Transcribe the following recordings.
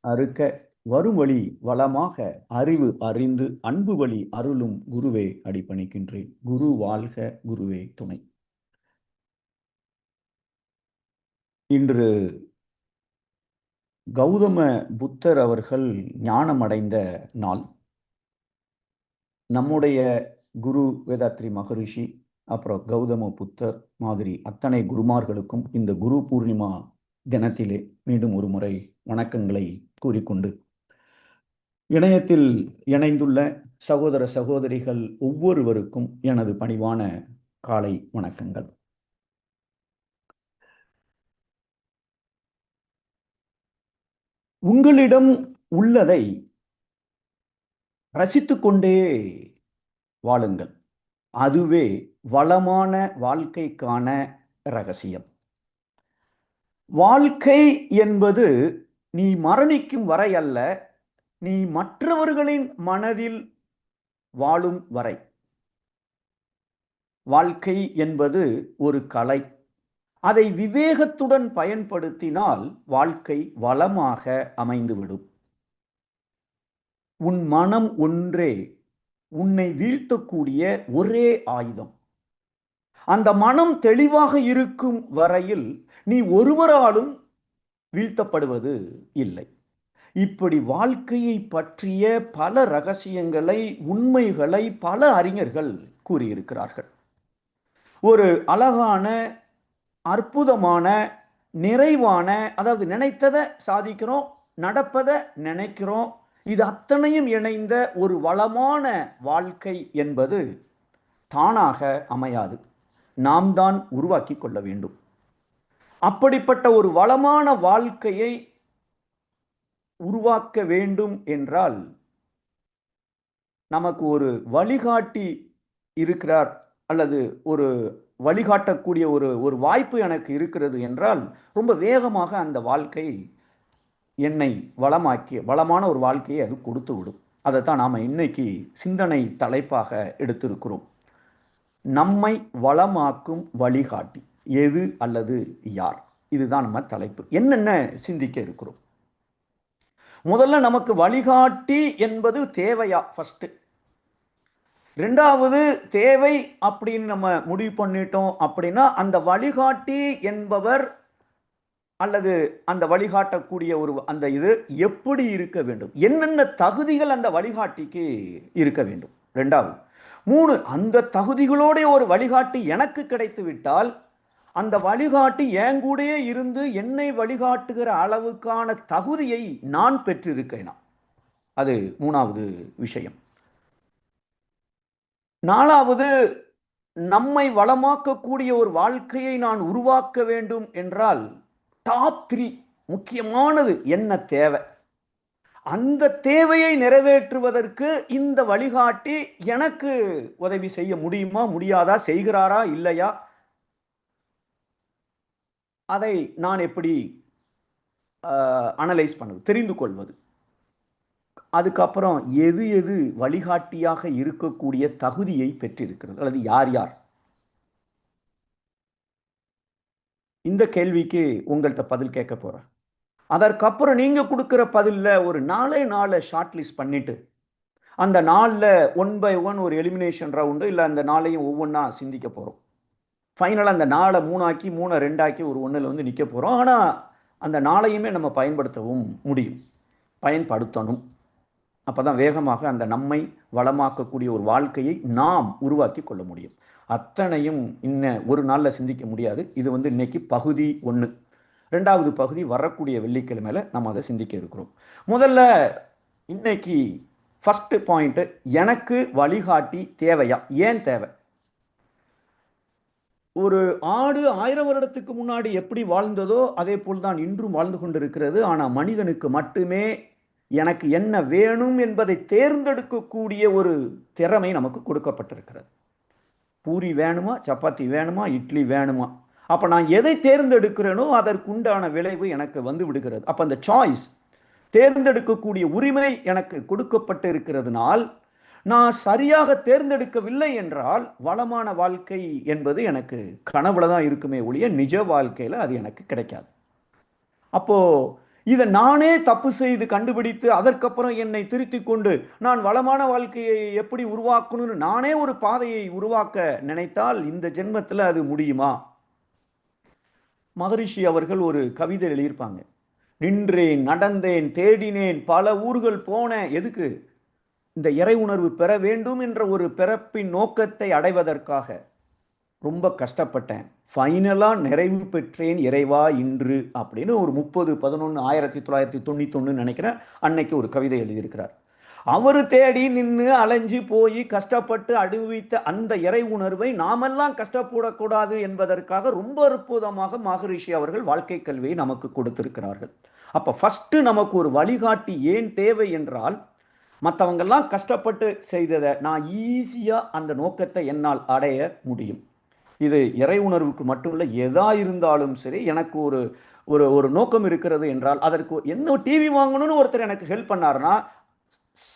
அறுக்க வரும் வழி வளமாக அறிவு அறிந்து அன்பு வழி அருளும் குருவே அடிபணிக்கின்றேன். குரு வாழ்க, குருவே துணை. இன்று கௌதம புத்தர் அவர்கள் ஞானமடைந்த நாள். நம்முடைய குரு வேதாத்ரி மகரிஷி, அப்புறம் கௌதம புத்தர் மாதிரி அத்தனை குருமார்களுக்கும் இந்த குரு பூர்ணிமா தினத்திலே மீண்டும் ஒரு முறை வணக்கங்களை கூறிக்கொண்டு, இணையத்தில் இணைந்துள்ள சகோதர சகோதரிகள் ஒவ்வொருவருக்கும் எனது பணிவான காலை வணக்கங்கள். உங்களிடம் உள்ளதை ரசித்துக் கொண்டே வாழுங்கள். அதுவே வளமான வாழ்க்கைக்கான ரகசியம். வாழ்க்கை என்பது நீ மரணிக்கும் வரை அல்ல, நீ மற்றவர்களின் மனதில் வாழும் வரை. வாழ்க்கை என்பது ஒரு கலை. அதை விவேகத்துடன் பயன்படுத்தினால் வாழ்க்கை வளமாக அமைந்துவிடும். உன் மனம் ஒன்றே உன்னை வீழ்த்தக்கூடிய ஒரே ஆயுதம். அந்த மனம் தெளிவாக இருக்கும் வரையில் நீ ஒருவராலும் வீழ்த்தப்படுவது இல்லை. இப்படி வாழ்க்கையை பற்றிய பல ரகசியங்களை, உண்மைகளை பல அறிஞர்கள் கூறியிருக்கிறார்கள். ஒரு அழகான, அற்புதமான, நிறைவான, அதாவது நினைத்ததை சாதிக்கிறோம், நடப்பதை நினைக்கிறோம், இது அத்தனையும் இணைந்த ஒரு வளமான வாழ்க்கை என்பது தானாக அமையாது. நாம் தான் உருவாக்கி கொள்ள வேண்டும். அப்படிப்பட்ட ஒரு வளமான வாழ்க்கையை உருவாக்க வேண்டும் என்றால் நமக்கு ஒரு வழிகாட்டி இருக்கிறார், அல்லது ஒரு வழிகாட்டக்கூடிய ஒரு வாய்ப்பு எனக்கு இருக்கிறது என்றால் ரொம்ப வேகமாக அந்த வாழ்க்கை என்னை வளமான ஒரு வாழ்க்கையை அது கொடுத்து விடும். அதைத்தான் நாம் இன்னைக்கு சிந்தனை தலைப்பாக எடுத்திருக்கிறோம். நம்மை வளமாக்கும் வழிகாட்டி எது அல்லது யார்? இதுதான் நம்ம தலைப்பு. என்னென்ன சிந்திக்க இருக்கிறோம். முதல்ல நமக்கு வழிகாட்டி என்பது தேவையா? ஃபர்ஸ்ட். ரெண்டாவது, தேவை அப்படின்னு நம்ம முடிவு பண்ணிட்டோம் அப்படின்னா அந்த வழிகாட்டி என்பவர் அல்லது அந்த வழிகாட்டக்கூடிய அந்த இது எப்படி இருக்க வேண்டும், என்னென்ன தகுதிகள் அந்த வழிகாட்டிக்கு இருக்க வேண்டும். ரெண்டாவது. 3, அந்த தகுதிகளோட ஒரு வழிகாட்டி எனக்கு கிடைத்து விட்டால் அந்த வழிகாட்டி என் கூடயே இருந்து என்னை வழிகாட்டுகிற அளவுக்கான தகுதியை நான் பெற்றிருக்கேனா? அது 3வது விஷயம். 4வது, நம்மை வளமாக்கக்கூடிய ஒரு வாழ்க்கையை நான் உருவாக்க வேண்டும் என்றால் டாப் 3 முக்கியமானது என்ன தேவை? அந்த தேவையை நிறைவேற்றுவதற்கு இந்த வழிகாட்டி எனக்கு உதவி செய்ய முடியுமா, முடியாதா, செய்கிறாரா இல்லையா, அதை நான் எப்படி அனலைஸ் பண்ணுவது, தெரிந்து கொள்வது. அதுக்கப்புறம் எது எது வழிகாட்டியாக இருக்கக்கூடிய தகுதியை பெற்றிருக்கிறது, அல்லது யார் யார்? இந்த கேள்விக்கு உங்கள்கிட்ட பதில் கேட்க போறேன். அதற்கப்புறம் நீங்க கொடுக்கிற பதில்ல ஒரு 4 ஷார்ட் லிஸ்ட் பண்ணிட்டு அந்த 4 1 by 1 ஒரு எலிமினேஷன் ரவுண்டு, இல்லை அந்த 4ஐயும் ஒவ்வொன்றா சிந்திக்க போறோம். ஃபைனலாக அந்த 4 3 ஆக்கி 3 2 ஆக்கி ஒரு 1ல் வந்து நிற்க போகிறோம். ஆனால் அந்த 4ஐயுமே நம்ம பயன்படுத்தவும் முடியும், பயன்படுத்தணும். அப்போ தான் வேகமாக அந்த நம்மை வளமாக்கக்கூடிய ஒரு வாழ்க்கையை நாம் உருவாக்கி கொள்ள முடியும். அத்தனையும் இன்னும் ஒரு நாளில் சிந்திக்க முடியாது. இது வந்து இன்னைக்கு பகுதி 1. 2வது பகுதி வரக்கூடிய வெள்ளிக்கிழமையில நம்ம அதை சிந்திக்க இருக்கிறோம். முதல்ல இன்னைக்கு ஃபர்ஸ்ட் பாயிண்ட், எனக்கு வழிகாட்டி தேவையா? ஏன் தேவை? ஒரு ஆடு 1000 வருடத்துக்கு முன்னாடி எப்படி வாழ்ந்ததோ அதே போல் தான் இன்றும் வாழ்ந்து கொண்டிருக்கிறது. ஆனால் மனிதனுக்கு மட்டுமே எனக்கு என்ன வேணும் என்பதை தேர்ந்தெடுக்கக்கூடிய ஒரு திறமை நமக்கு கொடுக்கப்பட்டிருக்கிறது. பூரி வேணுமா, சப்பாத்தி வேணுமா, இட்லி வேணுமா? அப்போ நான் எதை தேர்ந்தெடுக்கிறேனோ அதற்குண்டான விளைவு எனக்கு வந்து விடுகிறது. அப்போ அந்த சாய்ஸ், தேர்ந்தெடுக்கக்கூடிய உரிமை எனக்கு கொடுக்கப்பட்டு இருக்கிறதுனால் நான் சரியாக தேர்ந்தெடுக்கவில்லை என்றால் வளமான வாழ்க்கை என்பது எனக்கு கனவுல தான் இருக்குமே ஒழிய நிஜ வாழ்க்கையில் அது எனக்கு கிடைக்காது. அப்போ இதை நானே தப்பு செய்து கண்டுபிடித்து அதற்கப்புறம் என்னை திருத்திக் கொண்டு நான் வளமான வாழ்க்கையை எப்படி உருவாக்கணும்னு நானே ஒரு பாதையை உருவாக்க நினைத்தால் இந்த ஜென்மத்தில் அது முடியுமா? மகரிஷி அவர்கள் ஒரு கவிதை எழுதியிருப்பாங்க. நின்றேன், நடந்தேன், தேடினேன், பல ஊர்கள் போனேன். எதுக்கு? இந்த இறை உணர்வு பெற வேண்டும் என்ற ஒரு பிறப்பின் நோக்கத்தை அடைவதற்காக ரொம்ப கஷ்டப்பட்டேன். ஃபைனலா நிறைவு பெற்றேன் இறைவா இன்று அப்படின்னு ஒரு 30/11/1991 நினைக்கிறேன், அன்னைக்கு ஒரு கவிதை எழுதியிருக்கிறார். அவரு தேடி நின்று அலைஞ்சு போய் கஷ்டப்பட்டு அனுபவித்த அந்த இறை உணர்வை நாமெல்லாம் கஷ்டப்படக்கூடாது என்பதற்காக ரொம்ப அற்புதமாக மகரிஷி அவர்கள் வாழ்க்கை கல்வியை நமக்கு கொடுத்திருக்கிறார்கள். அப்ப ஃபர்ஸ்ட் நமக்கு ஒரு வழிகாட்டி ஏன் தேவை என்றால், மற்றவங்கெல்லாம் கஷ்டப்பட்டு செய்ததை நான் ஈஸியா அந்த நோக்கத்தை என்னால் அடைய முடியும். இது இறை உணர்வுக்கு மட்டும் இல்லை, எதா இருந்தாலும் சரி, எனக்கு ஒரு ஒரு ஒரு நோக்கம் இருக்கிறது என்றால் அதற்கு என்ன டிவி வாங்கணும்னு ஒருத்தர் எனக்கு ஹெல்ப் பண்ணாருன்னா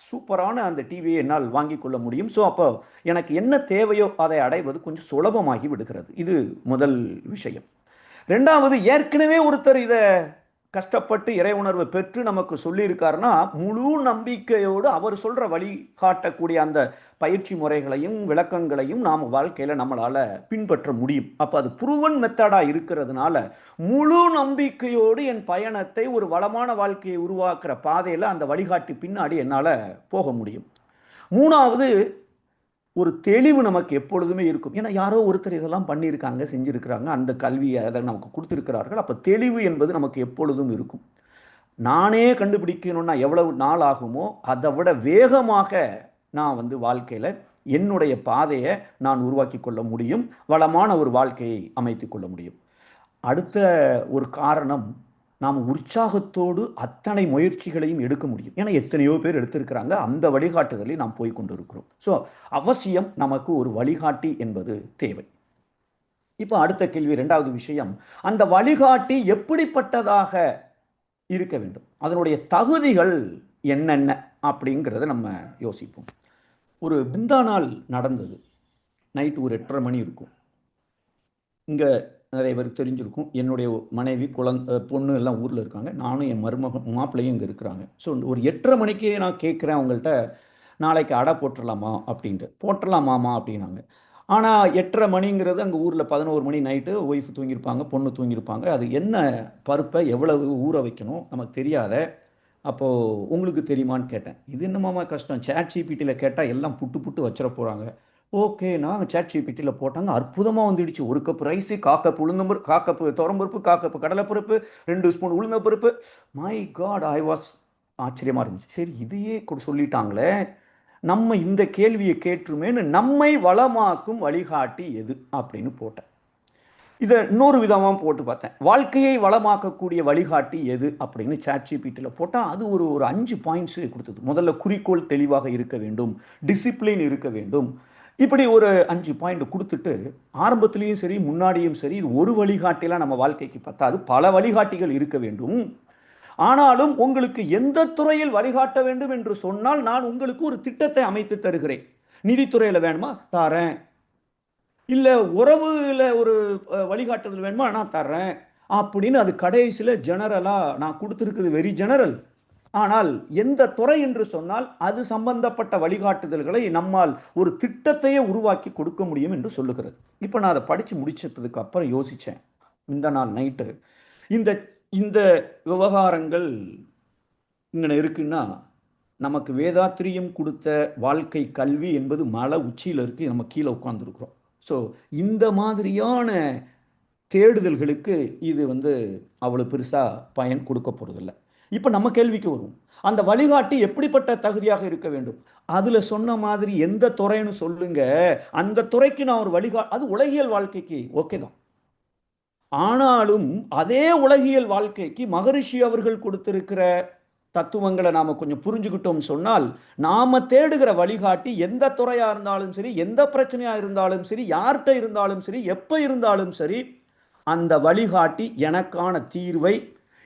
சூப்பரான அந்த டிவியை என்னால் வாங்கி கொள்ள முடியும். ஸோ அப்போ எனக்கு என்ன தேவையோ அதை அடைவது கொஞ்சம் சுலபமாகி விடுகிறது. இது முதல் விஷயம். ரெண்டாவது, ஏற்கனவே ஒருத்தர் இதை கஷ்டப்பட்டு இறை உணர்வை பெற்று நமக்கு சொல்லியிருக்காருன்னா முழு நம்பிக்கையோடு அவர் சொல்ற வழி காட்டக்கூடிய அந்த பயிற்சி முறைகளையும் விளக்கங்களையும் நாம் வாழ்க்கையில நம்மளால பின்பற்ற முடியும். அப்ப அது ப்ரூவன் மெத்தடா இருக்கிறதுனால முழு நம்பிக்கையோடு என் பயணத்தை ஒரு வளமான வாழ்க்கையை உருவாக்குற பாதையில அந்த வழிகாட்டி பின்னாடி என்னால போக முடியும். மூணாவது, ஒரு தெளிவு நமக்கு எப்பொழுதுமே இருக்கும். ஏன்னா யாரோ ஒருத்தர் இதெல்லாம் பண்ணியிருக்காங்க, செஞ்சிருக்கிறாங்க, அந்த கல்வியை அதை நமக்கு கொடுத்திருக்கிறார்கள். அப்ப தெளிவு என்பது நமக்கு எப்பொழுதும் இருக்கும். நானே கண்டுபிடிக்கணும்னா எவ்வளவு நாள் ஆகுமோ அதை விட வேகமாக நான் வாழ்க்கையில என்னுடைய பாதையை நான் உருவாக்கி கொள்ள முடியும், வளமான ஒரு வாழ்க்கையை அமைத்துக் கொள்ள முடியும். அடுத்த ஒரு காரணம், நாம் உற்சாகத்தோடு அத்தனை முயற்சிகளையும் எடுக்க முடியும். ஏன்னா எத்தனையோ பேர் எடுத்திருக்கிறாங்க, அந்த வழிகாட்டுதலை நாம் போய் கொண்டு இருக்கிறோம். ஸோ அவசியம் நமக்கு ஒரு வழிகாட்டி என்பது தேவை. இப்போ அடுத்த கேள்வி, ரெண்டாவது விஷயம், அந்த வழிகாட்டி எப்படிப்பட்டதாக இருக்க வேண்டும், அதனுடைய தகுதிகள் என்னென்ன அப்படிங்கிறத நம்ம யோசிப்போம். ஒரு பிந்தா நாள் நடந்தது. நைட்டு ஒரு 8:30 மணி இருக்கும். இங்கே நிறைய பேருக்கு தெரிஞ்சிருக்கும், என்னுடைய மனைவி பொண்ணு எல்லாம் ஊரில் இருக்காங்க, நானும் என் மாப்பிள்ளையும் இங்கே இருக்கிறாங்க. ஸோ ஒரு 8:30 மணிக்கு நான் கேட்குறேன் அவங்கள்ட்ட, நாளைக்கு அடை போட்டுடலாமா அப்படின்ட்டு. போட்டுடலாமாமா அப்படின்னாங்க. ஆனால் 8:30 மணிங்கிறது அங்கே ஊரில் 11 மணி நைட்டு, ஒய்ஃப் தூங்கியிருப்பாங்க, பொண்ணு தூங்கியிருப்பாங்க. அது என்ன பருப்பை எவ்வளவு ஊற வைக்கணும் நமக்கு தெரியாத. அப்போது உங்களுக்கு தெரியுமான்னு கேட்டேன். இது என்னமாமா கஷ்டம், ChatGPTயில் கேட்டால் எல்லாம் புட்டு புட்டு வச்சிட போகிறாங்க. ஓகே, நான் ChatGPTயில் போட்டாங்க, அற்புதமாக வந்துடுச்சு. 1 கப் ரைஸு, 1/4 கப் உளுந்தம்பருப்பு, 1/4 கப் துவரம்பருப்பு, 1/4 கப் கடலைப்பருப்பு, 2 ஸ்பூன் உளுந்தம்பருப்பு. மை காட், ஐ வாஸ் ஆச்சரியமாக இருந்துச்சு. சரி, இதையே சொல்லிட்டாங்களே, நம்ம இந்த கேள்வியை கேட்டுருமேன்னு நம்மை வளமாக்கும் வழிகாட்டி எது அப்படின்னு போட்டேன். இதை இன்னொரு விதமாக போட்டு பார்த்தேன், வாழ்க்கையை வளமாக்கக்கூடிய வழிகாட்டி எது அப்படின்னு ChatGPTயில் போட்டால் அது ஒரு 5 பாயிண்ட்ஸு கொடுத்தது. முதல்ல குறிக்கோள் தெளிவாக இருக்க வேண்டும், டிசிப்ளின் இருக்க வேண்டும், இப்படி ஒரு 5 பாயிண்ட் கொடுத்துட்டு, ஆரம்பத்திலையும் சரி முன்னாடியும் சரி, இது ஒரு வழிகாட்டிலாம் நம்ம வாழ்க்கைக்கு பத்தாது, பல வழிகாட்டிகள் இருக்க வேண்டும். ஆனாலும் உங்களுக்கு எந்த துறையில் வழிகாட்ட வேண்டும் என்று சொன்னால் நான் உங்களுக்கு ஒரு திட்டத்தை அமைத்து தருகிறேன். நிதித்துறையில் வேணுமா தரேன், இல்லை உறவுல ஒரு வழிகாட்டுதல் வேணுமா நான் தர்றேன் அப்படின்னு. அது கடைசியில் ஜெனரலாக நான் கொடுத்துருக்குது வெரி ஜெனரல். ஆனால் எந்த துறை என்று சொன்னால் அது சம்பந்தப்பட்ட வழிகாட்டுதல்களை நம்மால் ஒரு திட்டத்தையே உருவாக்கி கொடுக்க முடியும் என்று சொல்லுகிறது. இப்போ நான் அதை படித்து முடிச்சதுக்கு அப்புறம் யோசித்தேன், இந்த நாள் நைட்டு இந்த இந்த விவகாரங்கள் இங்கே இருக்குன்னா, நமக்கு வேதாத்திரியம் கொடுத்த வாழ்க்கை கல்வி என்பது மலை உச்சியில் இருக்குது, நம்ம கீழே உட்காந்துருக்குறோம். ஸோ இந்த மாதிரியான தேடுதல்களுக்கு இது அவ்வளோ பெருசாக பயன் கொடுக்க போகிறதில்லை. இப்போ நம்ம கேள்விக்கு வருவோம், அந்த வழிகாட்டி எப்படிப்பட்ட தகுதியாக இருக்க வேண்டும்? அதில் சொன்ன மாதிரி எந்த துறைன்னு சொல்லுங்க, அந்த துறைக்கு நான் ஒரு அது உலகியல் வாழ்க்கைக்கு ஓகே தான். ஆனாலும் அதே உலகியல் வாழ்க்கைக்கு மகரிஷி அவர்கள் கொடுத்திருக்கிற தத்துவங்களை நாம கொஞ்சம் புரிஞ்சுக்கிட்டோம் சொன்னால், நாம தேடுகிற வழிகாட்டி எந்த துறையா இருந்தாலும் சரி, எந்த பிரச்சனையா இருந்தாலும் சரி, யார்கிட்ட இருந்தாலும் சரி, எப்ப இருந்தாலும் சரி, அந்த வழிகாட்டி எனக்கான தீர்வை,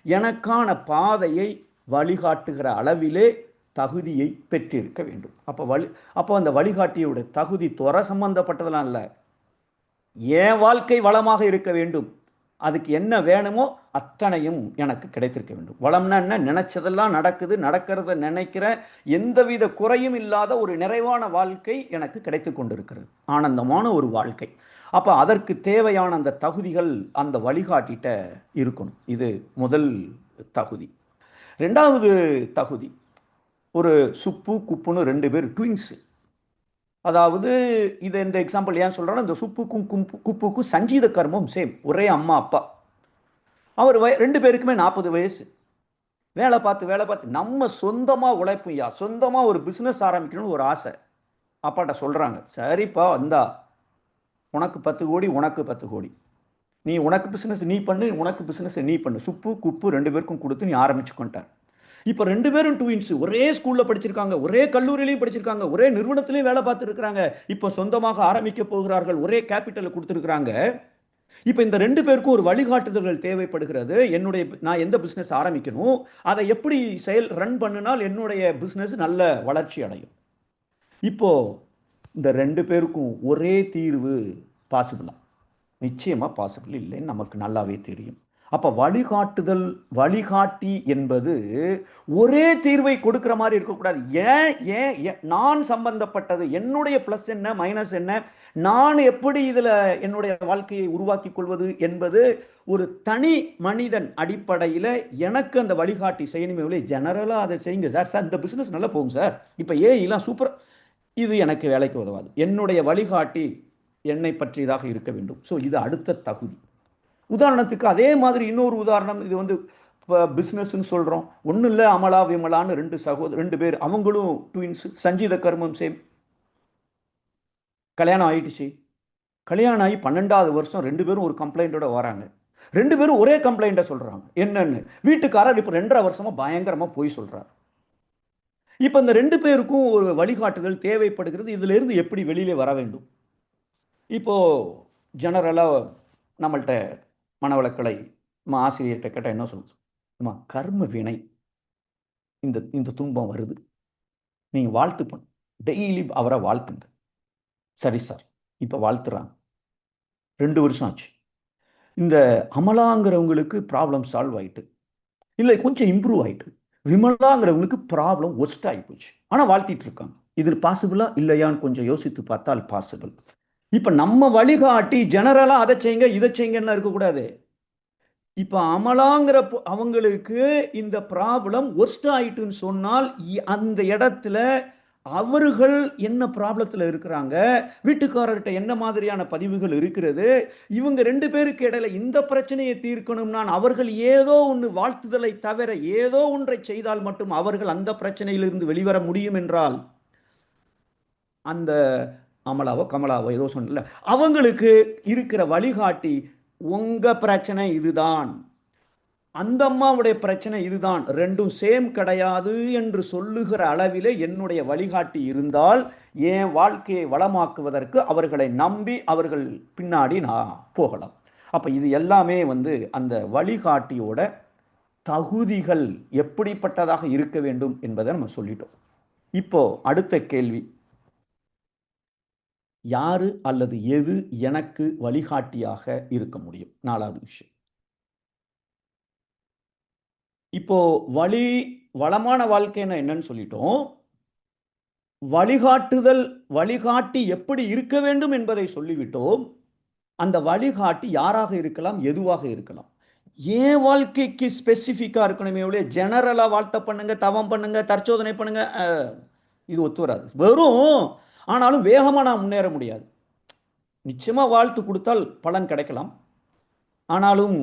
எனக்கான பாதையை வழிகாட்டுகிற அளவிலே தகுதியை பெற்றிருக்க வேண்டும். அப்போ அந்த வழிகாட்டியோட தகுதி துறை சம்பந்தப்பட்டதெல்லாம் இல்லை, என் வாழ்க்கை வளமாக இருக்க வேண்டும், அதுக்கு என்ன வேணுமோ அத்தனையும் எனக்கு கிடைத்திருக்க வேண்டும். வளம்னா என்ன? நினைச்சதெல்லாம் நடக்குது, நடக்கிறத நினைக்கிற எந்தவித குறையும் இல்லாத ஒரு நிறைவான வாழ்க்கை எனக்கு கிடைத்து கொண்டிருக்கிறது, ஆனந்தமான ஒரு வாழ்க்கை. அப்போ அதற்கு தேவையான அந்த தகுதிகள் அந்த வழிகாட்டிட்ட இருக்கணும். இது முதல் தகுதி. ரெண்டாவது தகுதி, ஒரு சுப்பு குப்புன்னு 2 பேர் ட்வின்ஸு. அதாவது இது இந்த எக்ஸாம்பிள் ஏன் சொல்கிறேன்னா, இந்த சுப்புக்கும் குப்புக்கும் சஞ்சீத கர்மம் சேம், ஒரே அம்மா அப்பா. அவர் 2 பேருக்குமே 40 வயசு. வேலை பார்த்து நம்ம சொந்தமாக உழைப்பையா, சொந்தமாக ஒரு பிஸ்னஸ் ஆரம்பிக்கணும்னு ஒரு ஆசை. அப்பாட்ட சொல்கிறாங்க, சரிப்பா வந்தா உனக்கு 10 கோடி, உனக்கு 10 கோடி, நீ உனக்கு பிஸ்னஸ் நீ பண்ணு, உனக்கு பிஸ்னஸ் நீ பண்ணு, சுப்பு குப்பு 2 பேருக்கும் கொடுத்து நீ ஆரம்பிச்சுக்கொண்டார். இப்போ 2 பேரும் ட்வின்ஸ், ஒரே ஸ்கூலில் படிச்சிருக்காங்க, ஒரே கல்லூரியிலையும் படிச்சிருக்காங்க, ஒரே நிறுவனத்திலையும் வேலை பார்த்துருக்காங்க. இப்போ சொந்தமாக ஆரம்பிக்க போகிறார்கள், ஒரே கேபிட்டலை கொடுத்துருக்குறாங்க. இப்போ இந்த 2 பேருக்கும் ஒரு வழிகாட்டுதல்கள் தேவைப்படுகிறது. நான் எந்த பிஸ்னஸ் ஆரம்பிக்கணும், அதை எப்படி ரன் பண்ணினால் என்னுடைய பிஸ்னஸ் நல்ல வளர்ச்சி அடையும். இப்போ இந்த 2 பேருக்கும் ஒரே தீர்வு பாசிபிளா? நிச்சயமா பாசிபிள் இல்லைன்னு நமக்கு நல்லாவே தெரியும். அப்ப வழிகாட்டி என்பது ஒரே தீர்வை கொடுக்கிற மாதிரி இருக்கக்கூடாது. ஏன் நான் சம்பந்தப்பட்டது, என்னுடைய பிளஸ் என்ன மைனஸ் என்ன, நான் எப்படி இதுல என்னுடைய வாழ்க்கையை உருவாக்கி கொள்வது என்பது ஒரு தனி மனிதன் அடிப்படையில் எனக்கு அந்த வழிகாட்டி செய்யணுமே. ஜெனரலா அதை செய்யுங்க சார், இந்த பிசினஸ் நல்லா போகும் சார், இப்ப ஏஐலாம் சூப்பர், இது எனக்கு வேலைக்கு உதவாது. என்னுடைய வழிகாட்டி என்னை பற்றியதாக இருக்க வேண்டும். ஸோ இது அடுத்த தகுதி. உதாரணத்துக்கு அதே மாதிரி இன்னொரு உதாரணம், இது வந்து இப்போ பிஸ்னஸ்ன்னு சொல்கிறோம், ஒன்றும் இல்லை, அமலா விமலான்னு 2 பேர், அவங்களும் ட்வின்ஸ், சஞ்சீத கர்மம் சேம். கல்யாணம் ஆயிடுச்சு. கல்யாணம் ஆகி 12வது வருஷம் 2 பேரும் ஒரு கம்ப்ளைண்ட்டோட வராங்க. 2 பேரும் ஒரே கம்ப்ளைண்ட்டை சொல்கிறாங்க. என்னன்னு, வீட்டுக்காரர் இப்போ 2.5 வருஷமா பயங்கரமாக போய் சொல்கிறார். இப்போ இந்த 2 பேருக்கும் ஒரு வழிகாட்டுதல் தேவைப்படுகிறது. இதிலிருந்து எப்படி வெளியிலே வர வேண்டும்? இப்போ ஜெனரலாக நம்மள்கிட்ட மனவளக்கலை ஆசிரியர்கிட்ட கேட்டால் என்ன சொல்லுது? அம்மா, கர்ம வினை, இந்த துன்பம் வருது, நீங்கள் வாழ்த்து பண்ணு, டெய்லி அவரை வாழ்த்துங்க. சரி சார், இப்போ வாழ்த்துறாங்க. 2 வருஷம் ஆச்சு. இந்த அமலாங்கிறவங்களுக்கு ப்ராப்ளம் சால்வ் ஆயிட்டு, இல்லை கொஞ்சம் இம்ப்ரூவ் ஆயிட்டு, விமலாங்கிறவங்களுக்கு ப்ராப்ளம் ஒஸ்ட் ஆகி போச்சு, ஆனால் வாழ்த்திட்டு இருக்காங்க. இது பாசிபிளா இல்லையான்னு கொஞ்சம் யோசித்து பார்த்தால் பாசிபிள். இப்ப நம்ம வழிகாட்டி ஜெனரலா அதை செய்யுங்க இதை செய்யுங்கன்னு இருக்கக்கூடாது. இப்ப அமலாங்கிற அவங்களுக்கு இந்த ப்ராப்ளம் ஒர்ஸ்ட் ஆயிட்டுன்னு சொன்னால் அந்த இடத்துல அவர்கள் என்ன ப்ராப்ளத்தில் இருக்கிறாங்க, வீட்டுக்காரர்கிட்ட என்ன மாதிரியான பதிவுகள் இருக்கிறது, இவங்க 2 பேருக்கு இடையில இந்த பிரச்சனையை தீர்க்கணும்னா அவர்கள் ஏதோ ஒன்று வாழ்த்துதலை தவிர ஏதோ ஒன்றை செய்தால் மட்டும் அவர்கள் அந்த பிரச்சனையிலிருந்து வெளிவர முடியும் என்றால், அந்த அமலாவோ கமலாவோ ஏதோ சொன்னல, அவங்களுக்கு இருக்கிற வழிகாட்டி உங்க பிரச்சனை இதுதான், அந்த அம்மாவுடைய பிரச்சனை இதுதான், ரெண்டும் சேம் கிடையாது என்று சொல்லுகிற அளவிலே என்னுடைய வழிகாட்டி இருந்தால் என் வாழ்க்கையை வளமாக்குவதற்கு அவர்களை நம்பி அவர்கள் பின்னாடி நான் போகலாம். அப்ப இது எல்லாமே வந்து அந்த வழிகாட்டியோட தகுதிகள் எப்படிப்பட்டதாக இருக்க வேண்டும் என்பதை நம்ம சொல்லிட்டோம். இப்போ அடுத்த கேள்வி, யாரு அல்லது எது எனக்கு வழிகாட்டியாக இருக்க முடியும்? 4வது விஷயம். இப்போ வளமான வாழ்க்கைன்னா என்னன்னு சொல்லிட்டோம். வழிகாட்டி எப்படி இருக்க வேண்டும் என்பதை சொல்லிவிட்டோம். அந்த வழிகாட்டி யாராக இருக்கலாம், எதுவாக இருக்கலாம். ஏன் வாழ்க்கைக்கு ஸ்பெசிஃபிக்கா இருக்கணுமே ஒழிய ஜெனரலா வாழ்த்த பண்ணுங்க, தவம் பண்ணுங்க, தற்சோதனை பண்ணுங்க, இது ஒத்து வராது. வெறும் ஆனாலும் வேகமா நான் முன்னேற முடியாது. நிச்சயமா வாழ்த்து கொடுத்தால் பலன் கிடைக்கலாம். ஆனாலும்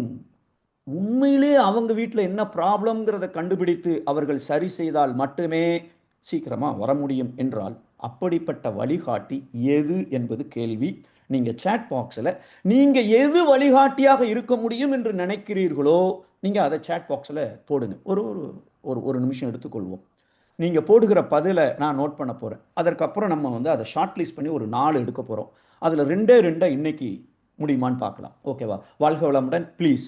உண்மையிலே அவங்க வீட்டில் என்ன ப்ராப்ளம்ங்கிறத கண்டுபிடித்து அவர்கள் சரி செய்தால் மட்டுமே சீக்கிரமா வர முடியும் என்றால், அப்படிப்பட்ட வழிகாட்டி எது என்பது கேள்வி. நீங்க சாட் பாக்ஸில் நீங்க எது வழிகாட்டியாக இருக்க முடியும் என்று நினைக்கிறீர்களோ நீங்க அதை சாட் பாக்ஸில் போடுங்க. ஒரு நிமிஷம் எடுத்துக்கொள்வோம். நீங்க போடுகிற பதிலை நான் நோட் பண்ண போறேன். அதற்கப்புறம் நம்ம வந்து அதை ஷார்ட் லிஸ்ட் பண்ணி ஒரு 4 எடுக்க போறோம். அதுல 2 இன்னைக்கு முடியுமான்னு பார்க்கலாம். ஓகேவா? வாழ்க வளமுடன். ப்ளீஸ்,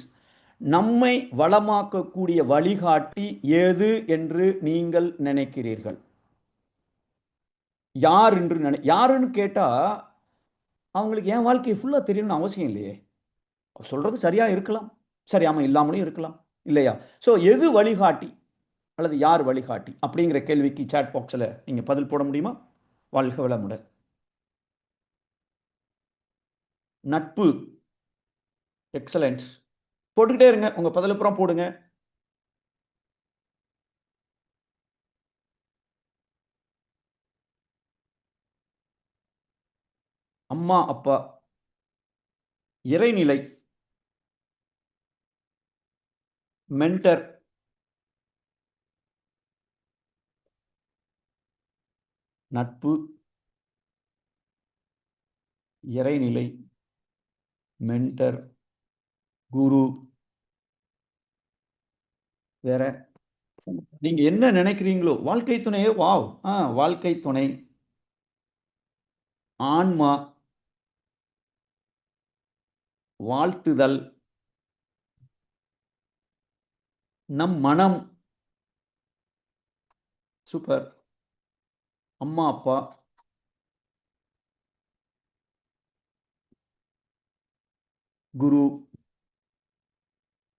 நம்மை வளமாக்கக்கூடிய வழிகாட்டி எது என்று நீங்கள் நினைக்கிறீர்கள்? யாருன்னு கேட்டா அவங்களுக்கு என் வாழ்க்கையை ஃபுல்லா தெரியணும்னு அவசியம் இல்லையே. சொல்றது சரியா இருக்கலாம், சரியாம இல்லாமலும் இருக்கலாம் இல்லையா? ஸோ எது வழிகாட்டி அல்லது யார் வழிகாட்டி அப்படிங்கிற கேள்விக்கு சாட் பாக்ஸில் நீங்கள் பதில் போட முடியுமா? வாழ்க வளமுடன். நட்பு, எக்ஸலன்ஸ். போட்டுக்கிட்டே இருங்க, உங்க பதிலப்புறம் போடுங்க. அம்மா அப்பா, இறைநிலை, மென்டர், நட்பு, இறைநிலை, மென்டர், குரு. வேற நீங்க என்ன நினைக்கிறீங்களோ வாழ்க்கை துணையே. வாவ், வாழ்க்கை துணை, ஆன்மா, வாழ்த்துதல், நம் மனம். சூப்பர். அம்மா அப்பா, குரு.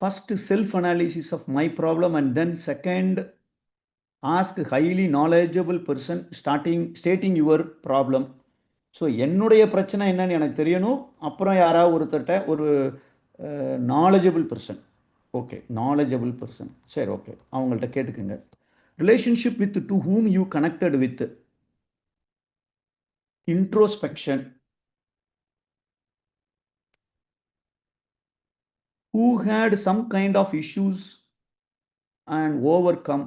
First self analysis of my problem, and then second ask highly knowledgeable person stating your problem. So என்னுடைய பிரச்சனை என்னன்னு எனக்கு தெரியணும். அப்புறம் யாராவது ஒருத்தட்ட ஒரு knowledgeable person, okay knowledgeable person, சரி ஓகே, அவங்கள்ட்ட கேட்டுக்குங்க. Relationship with to whom you connected with, introspection, who had some kind of issues and overcome,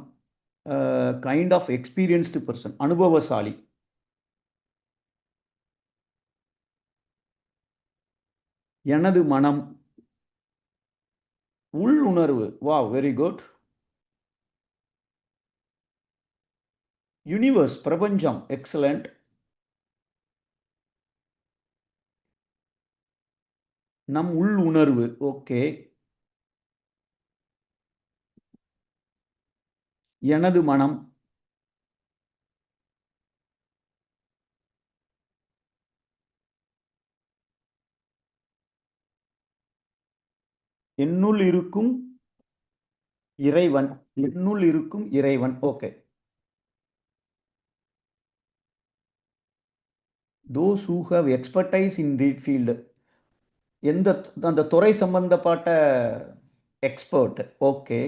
kind of experienced person, அனுபவசாலி. எனது மனம், உள்ளுணர்வு. Wow, very good. யூனிவர்ஸ், பிரபஞ்சம், எக்ஸலண்ட். நம் உள்ளுணர்வு, okay. எனது மனம், என்னுள் இருக்கும் இறைவன், என்னுள் இருக்கும் இறைவன், okay. those who have expertise in the field, எந்த அந்த துறை சம்பந்தப்பட்ட எக்ஸ்பர்ட், ஓகே.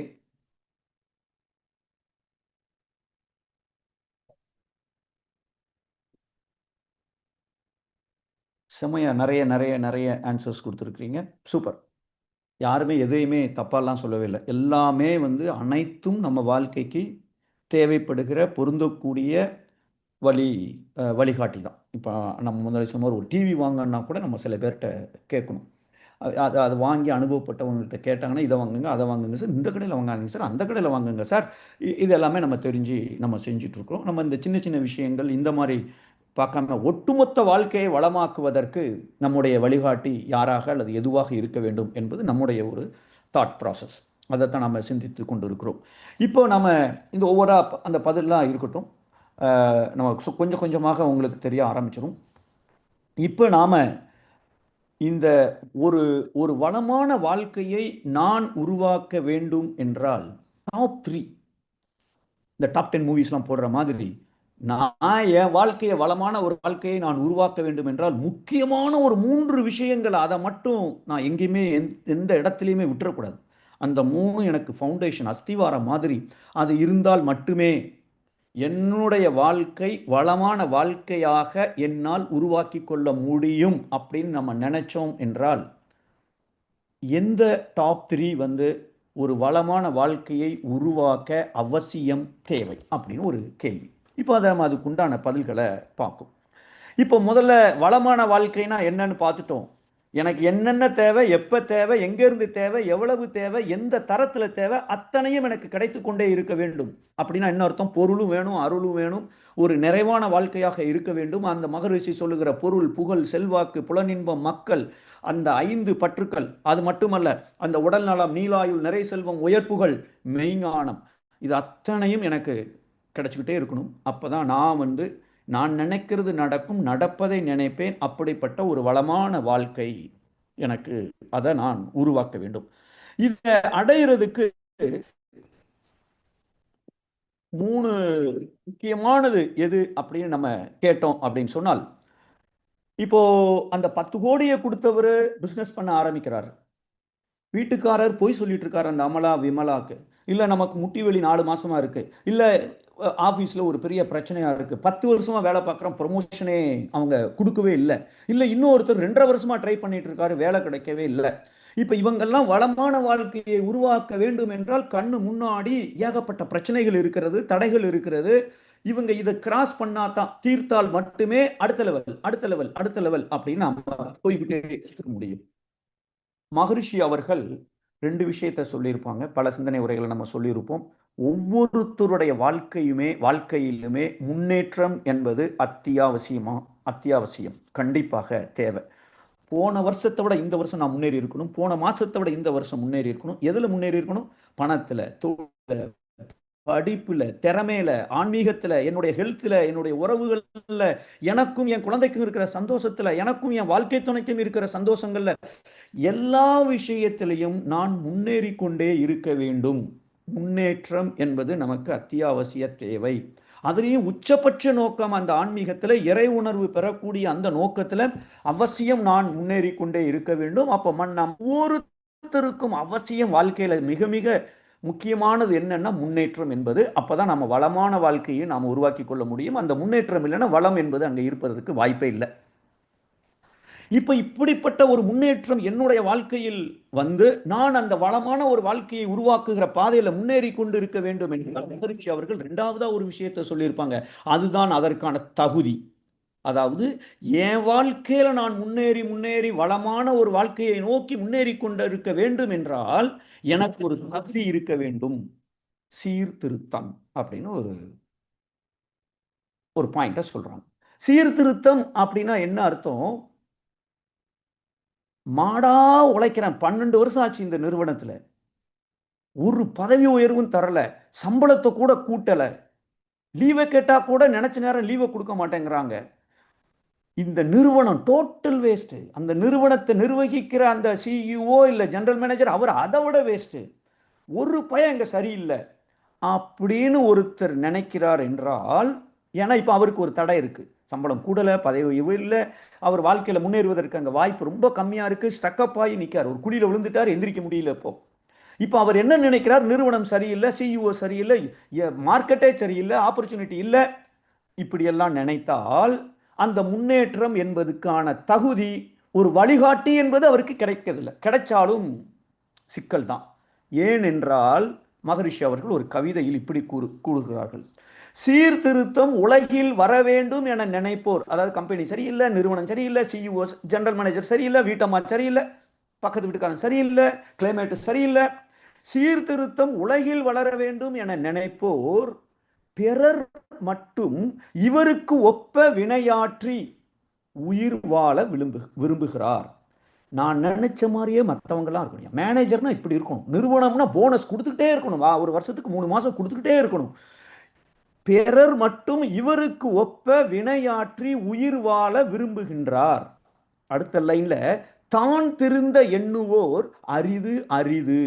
செமையா நிறைய நிறைய நிறைய ஆன்சர்ஸ் கொடுத்துருக்கீங்க, சூப்பர். யாருமே எதையுமே தப்பாலாம் சொல்லவே இல்லை. எல்லாமே வந்து அனைத்தும் நம்ம வாழ்க்கைக்கு தேவைப்படுகிற பொருந்தக்கூடிய வழிகாட்டி தான். இப்போ நம்ம முதல்ல சொன்ன ஒரு டிவி வாங்கினா கூட நம்ம சில பேர்கிட்ட கேட்கணும். அது அது வாங்கி அனுபவப்பட்டவங்கள்ட்ட கேட்டாங்கன்னா, இதை வாங்குங்க, அதை வாங்குங்க சார், இந்த கடையில் வாங்காதீங்க சார், அந்த கடையில் வாங்குங்க சார். இது எல்லாமே நம்ம தெரிஞ்சு நம்ம செஞ்சிட்ருக்கோம். நம்ம இந்த சின்ன சின்ன விஷயங்கள் இந்த மாதிரி பார்க்காம ஒட்டுமொத்த வாழ்க்கையை வளமாக்குவதற்கு நம்முடைய வழிகாட்டி யாராக அல்லது எதுவாக இருக்க வேண்டும் என்பது நம்முடைய ஒரு தாட் ப்ராசஸ். அதைத்தான் நம்ம சிந்தித்து கொண்டு இருக்கிறோம். இப்போ நம்ம இந்த ஒவ்வொரு அந்த பதிலாம் இருக்கட்டும், நம்ம கொஞ்சம் கொஞ்சமாக உங்களுக்கு தெரிய ஆரம்பிச்சிடும். இப்போ நாம் இந்த ஒரு ஒரு வளமான வாழ்க்கையை நான் உருவாக்க வேண்டும் என்றால் டாப் 3, இந்த டாப் 10 மூவிஸ்லாம் போடுற மாதிரி நான் என் வாழ்க்கையை வளமான ஒரு வாழ்க்கையை நான் உருவாக்க வேண்டும் என்றால் முக்கியமான ஒரு 3 விஷயங்கள், அதை மட்டும் நான் எங்கேயுமே எந்த இடத்துலையுமே விட்டுறக்கூடாது. அந்த 3 எனக்கு ஃபவுண்டேஷன், அஸ்திவாரம் மாதிரி. அது இருந்தால் மட்டுமே என்னுடைய வாழ்க்கை வளமான வாழ்க்கையாக என்னால் உருவாக்கி கொள்ள முடியும் அப்படின்னு நம்ம நினைச்சோம் என்றால், எந்த டாப் 3 வந்து ஒரு வளமான வாழ்க்கையை உருவாக்க அவசியம் தேவை அப்படின்னு ஒரு கேள்வி. இப்போ அதை நம்ம அதுக்குண்டான பதில்களை பார்க்கும். இப்போ முதல்ல வளமான வாழ்க்கைனா என்னன்னு பார்த்துட்டோம். எனக்கு என்னென்ன தேவை, எப்போ தேவை, எங்கேருந்து தேவை, எவ்வளவு தேவை, எந்த தரத்தில் தேவை, அத்தனையும் எனக்கு கிடைத்து கொண்டே இருக்க வேண்டும். அப்படின்னா என்ன அர்த்தம்? பொருளும் வேணும், அருளும் வேணும், ஒரு நிறைவான வாழ்க்கையாக இருக்க வேண்டும். அந்த மகரிஷி சொல்லுகிற பொருள், புகழ், செல்வாக்கு, புலனின்பம், மக்கள், அந்த 5 பற்றுக்கள், அது மட்டுமல்ல அந்த உடல் நலம், நீலாயுள், நிறை செல்வம், உயர்ப்புகள், மெய்ஞானம், இது அத்தனையும் எனக்கு கிடைச்சிக்கிட்டே இருக்கணும். அப்போதான் நான் நினைக்கிறது நடக்கும், நடப்பதை நினைப்பேன். அப்படிப்பட்ட ஒரு வளமான வாழ்க்கை எனக்கு அதை நான் உருவாக்க வேண்டும். இதை அடையிறதுக்கு 3 முக்கியமானது எது அப்படின்னு நம்ம கேட்டோம் அப்படின்னு சொன்னால், இப்போ அந்த 10 கோடியை கொடுத்தவர் பிசினஸ் பண்ண ஆரம்பிக்கிறார். வீட்டுக்காரர் பொய் சொல்லிட்டு இருக்காரு அந்த அமலா விமலாக்கு. இல்ல நமக்கு முட்டி வலி 4 மாசமா இருக்கு. இல்ல ஆபீஸ்ல ஒரு பெரிய பிரச்சனையா இருக்கு. 10 வருஷமா வேலை பார்க்குறோம், ப்ரொமோஷனே அவங்க கொடுக்கவே இல்லை. இல்ல இன்னொருத்தர் 2.5 வருஷமா ட்ரை பண்ணிட்டு இருக்காரு, வேலை கிடைக்கவே இல்லை. இப்ப இவங்கெல்லாம் வளமான வாழ்க்கையை உருவாக்க வேண்டும் என்றால் கண்ணு முன்னாடி ஏகப்பட்ட பிரச்சனைகள் இருக்கிறது, தடைகள் இருக்கிறது. இவங்க இதை கிராஸ் பண்ணாதான், தீர்த்தால் மட்டுமே அடுத்த லெவல் அடுத்த லெவல் அடுத்த லெவல் அப்படின்னு நம்ம போய்கிட்டே இருக்க முடியும். மகரிஷி அவர்கள் 2 விஷயத்தை சொல்லியிருப்பாங்க. பல சிந்தனை உரைகளை நம்ம சொல்லியிருப்போம். ஒவ்வொருத்தருடைய வாழ்க்கையிலுமே முன்னேற்றம் என்பது அத்தியாவசியம், கண்டிப்பாக தேவை. போன வருஷத்தை விட இந்த வருஷம் நான் முன்னேறி இருக்கணும், போன மாசத்தை விட இந்த வருஷம் முன்னேறி இருக்கணும். எதுல முன்னேறி இருக்கணும்? பணத்துல, தொழில, படிப்புல, திறமையில, ஆன்மீகத்துல, என்னுடைய ஹெல்த்ல, என்னுடைய உறவுகள்ல, எனக்கும் என் குழந்தைக்கும் இருக்கிற சந்தோஷத்துல, எனக்கும் என் வாழ்க்கை துணைக்கும் இருக்கிற சந்தோஷங்கள்ல, எல்லா விஷயத்திலையும் நான் முன்னேறி கொண்டே இருக்க வேண்டும். முன்னேற்றம் என்பது நமக்கு அத்தியாவசிய தேவை. அதுலேயும் உச்சபட்ச நோக்கம் அந்த ஆன்மீகத்தில் இறை உணர்வு பெறக்கூடிய அந்த நோக்கத்தில் அவசியம் நான் முன்னேறி கொண்டே இருக்க வேண்டும். அப்போ நம் ஒவ்வொருத்தருக்கும் அவசியம் வாழ்க்கையில் மிக மிக முக்கியமானது என்னன்னா முன்னேற்றம் என்பது. அப்போதான் நம்ம வளமான வாழ்க்கையை நாம் உருவாக்கி கொள்ள முடியும். அந்த முன்னேற்றம் இல்லைன்னா வளம் என்பது அங்கே இருப்பதற்கு வாய்ப்பே இல்லை. இப்ப இப்படிப்பட்ட ஒரு முன்னேற்றம் என்னுடைய வாழ்க்கையில் வந்து நான் அந்த வளமான ஒரு வாழ்க்கையை உருவாக்குகிற பாதையில முன்னேறி கொண்டு இருக்க வேண்டும் என்று மகரிஷி அவர்கள் 2வதா ஒரு விஷயத்தை சொல்லியிருப்பாங்க. அதுதான் அதற்கான தகுதி. அதாவது என் வாழ்க்கையில நான் முன்னேறி வளமான ஒரு வாழ்க்கையை நோக்கி முன்னேறி கொண்டு இருக்க வேண்டும் என்றால் எனக்கு ஒரு தகுதி இருக்க வேண்டும். சீர்திருத்தம் அப்படின்னு ஒரு பாயிண்ட சொல்றாங்க. சீர்திருத்தம் அப்படின்னா என்ன அர்த்தம்? மாடா உழைக்கிறேன், 12 வருஷம் ஆச்சு இந்த நிறுவனத்துல, ஒரு பதவி உயர்வும் தரல, சம்பளத்தை கூட கூட்டல, லீவை கேட்டா கூட நினைச்ச நேரம் லீவை கொடுக்க மாட்டேங்கிறாங்க. இந்த நிறுவனம் டோட்டல் வேஸ்ட். அந்த நிறுவனத்தை நிர்வகிக்கிற அந்த சிஇஓ இல்ல ஜெனரல் மேனேஜர் அவர் அதை விட வேஸ்ட். ஒரு பயம் இங்க சரியில்லை அப்படின்னு ஒருத்தர் நினைக்கிறார் என்றால், ஏன்னா இப்ப அவருக்கு ஒரு தடை இருக்கு. சம்பளம் கூடல, பதவி இல்லை, அவர் வாழ்க்கையில முன்னேறுவதற்கு அங்க வாய்ப்பு ரொம்ப கம்மியா இருக்கு. ஸ்டக்கப் ஆகி நிற்கார், ஒரு குழியில விழுந்துட்டார், எந்திரிக்க முடியல. இப்போ அவர் என்ன நினைக்கிறார்? நிறுவனம் சரியில்லை, சிஇஓ சரியில்லை, மார்க்கெட்டே சரியில்லை, ஆப்பர்ச்சுனிட்டி இல்லை, இப்படியெல்லாம் நினைத்தால் அந்த முன்னேற்றம் என்பதுக்கான தகுதி, ஒரு வழிகாட்டி என்பது அவருக்கு கிடைக்கதில்லை. கிடைச்சாலும் சிக்கல் தான். ஏனென்றால் மகரிஷி அவர்கள் ஒரு கவிதையில் இப்படி கூறுகிறார்கள்: சீர்திருத்தம் உலகில் வர வேண்டும் என நினைப்போர், அதாவது கம்பெனி சரியில்லை, நிறுவனம் சரியில்லை, சிஇஓ ஜெனரல் மேனேஜர் சரியில்லை, வீட்டம்மா சரியில்லை, பக்கத்து வீட்டுக்காரன் சரியில்லை, கிளைமேட் சரியில்லை, சீர்திருத்தம் உலகில் வளர வேண்டும் என நினைப்போர் பிறர் மட்டும் இவருக்கு ஒப்ப வினையாற்றி உயிர் வாழ விரும்புகிறார். நான் நினைச்ச மாதிரியே மற்றவங்கலாம் இருக்கணும். மேனேஜர்னா இப்படி இருக்கணும், நிறுவனம்னா போனஸ் கொடுத்துக்கிட்டே இருக்கணும், ஒரு வருஷத்துக்கு 3 மாசம் கொடுத்துக்கிட்டே இருக்கணும். பிறர் மட்டும் இவருக்கு ஒப்ப வினையாற்றி உயிர் வாழ விரும்புகின்றார். அடுத்த லைன்ல, தான் திருந்த எண்ணுவோர் அரிது அரிது.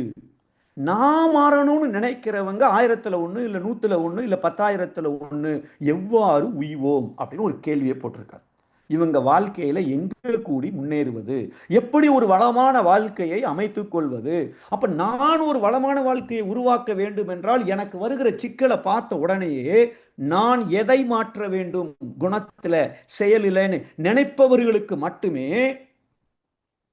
நான் மாறணும்னு நினைக்கிறவங்க 1000ல் 1 இல்ல 100ல் 1 இல்ல 10,000ல் 1 எவ்வாறு உய்வோம் அப்படின்னு ஒரு கேள்வியை போட்டிருக்கார். இவங்க வாழ்க்கையில எங்க கூடி முன்னேறுவது, எப்படி ஒரு வளமான வாழ்க்கையை அமைத்துக் கொள்வது? அப்ப நான் ஒரு வளமான வாழ்க்கையை உருவாக்க வேண்டும் என்றால் எனக்கு வருகிற சிக்கலை பார்த்த உடனேயே நான் எதை மாற்ற வேண்டும்? குணத்துல, செயலிலன்னு நினைப்பவர்களுக்கு மட்டுமே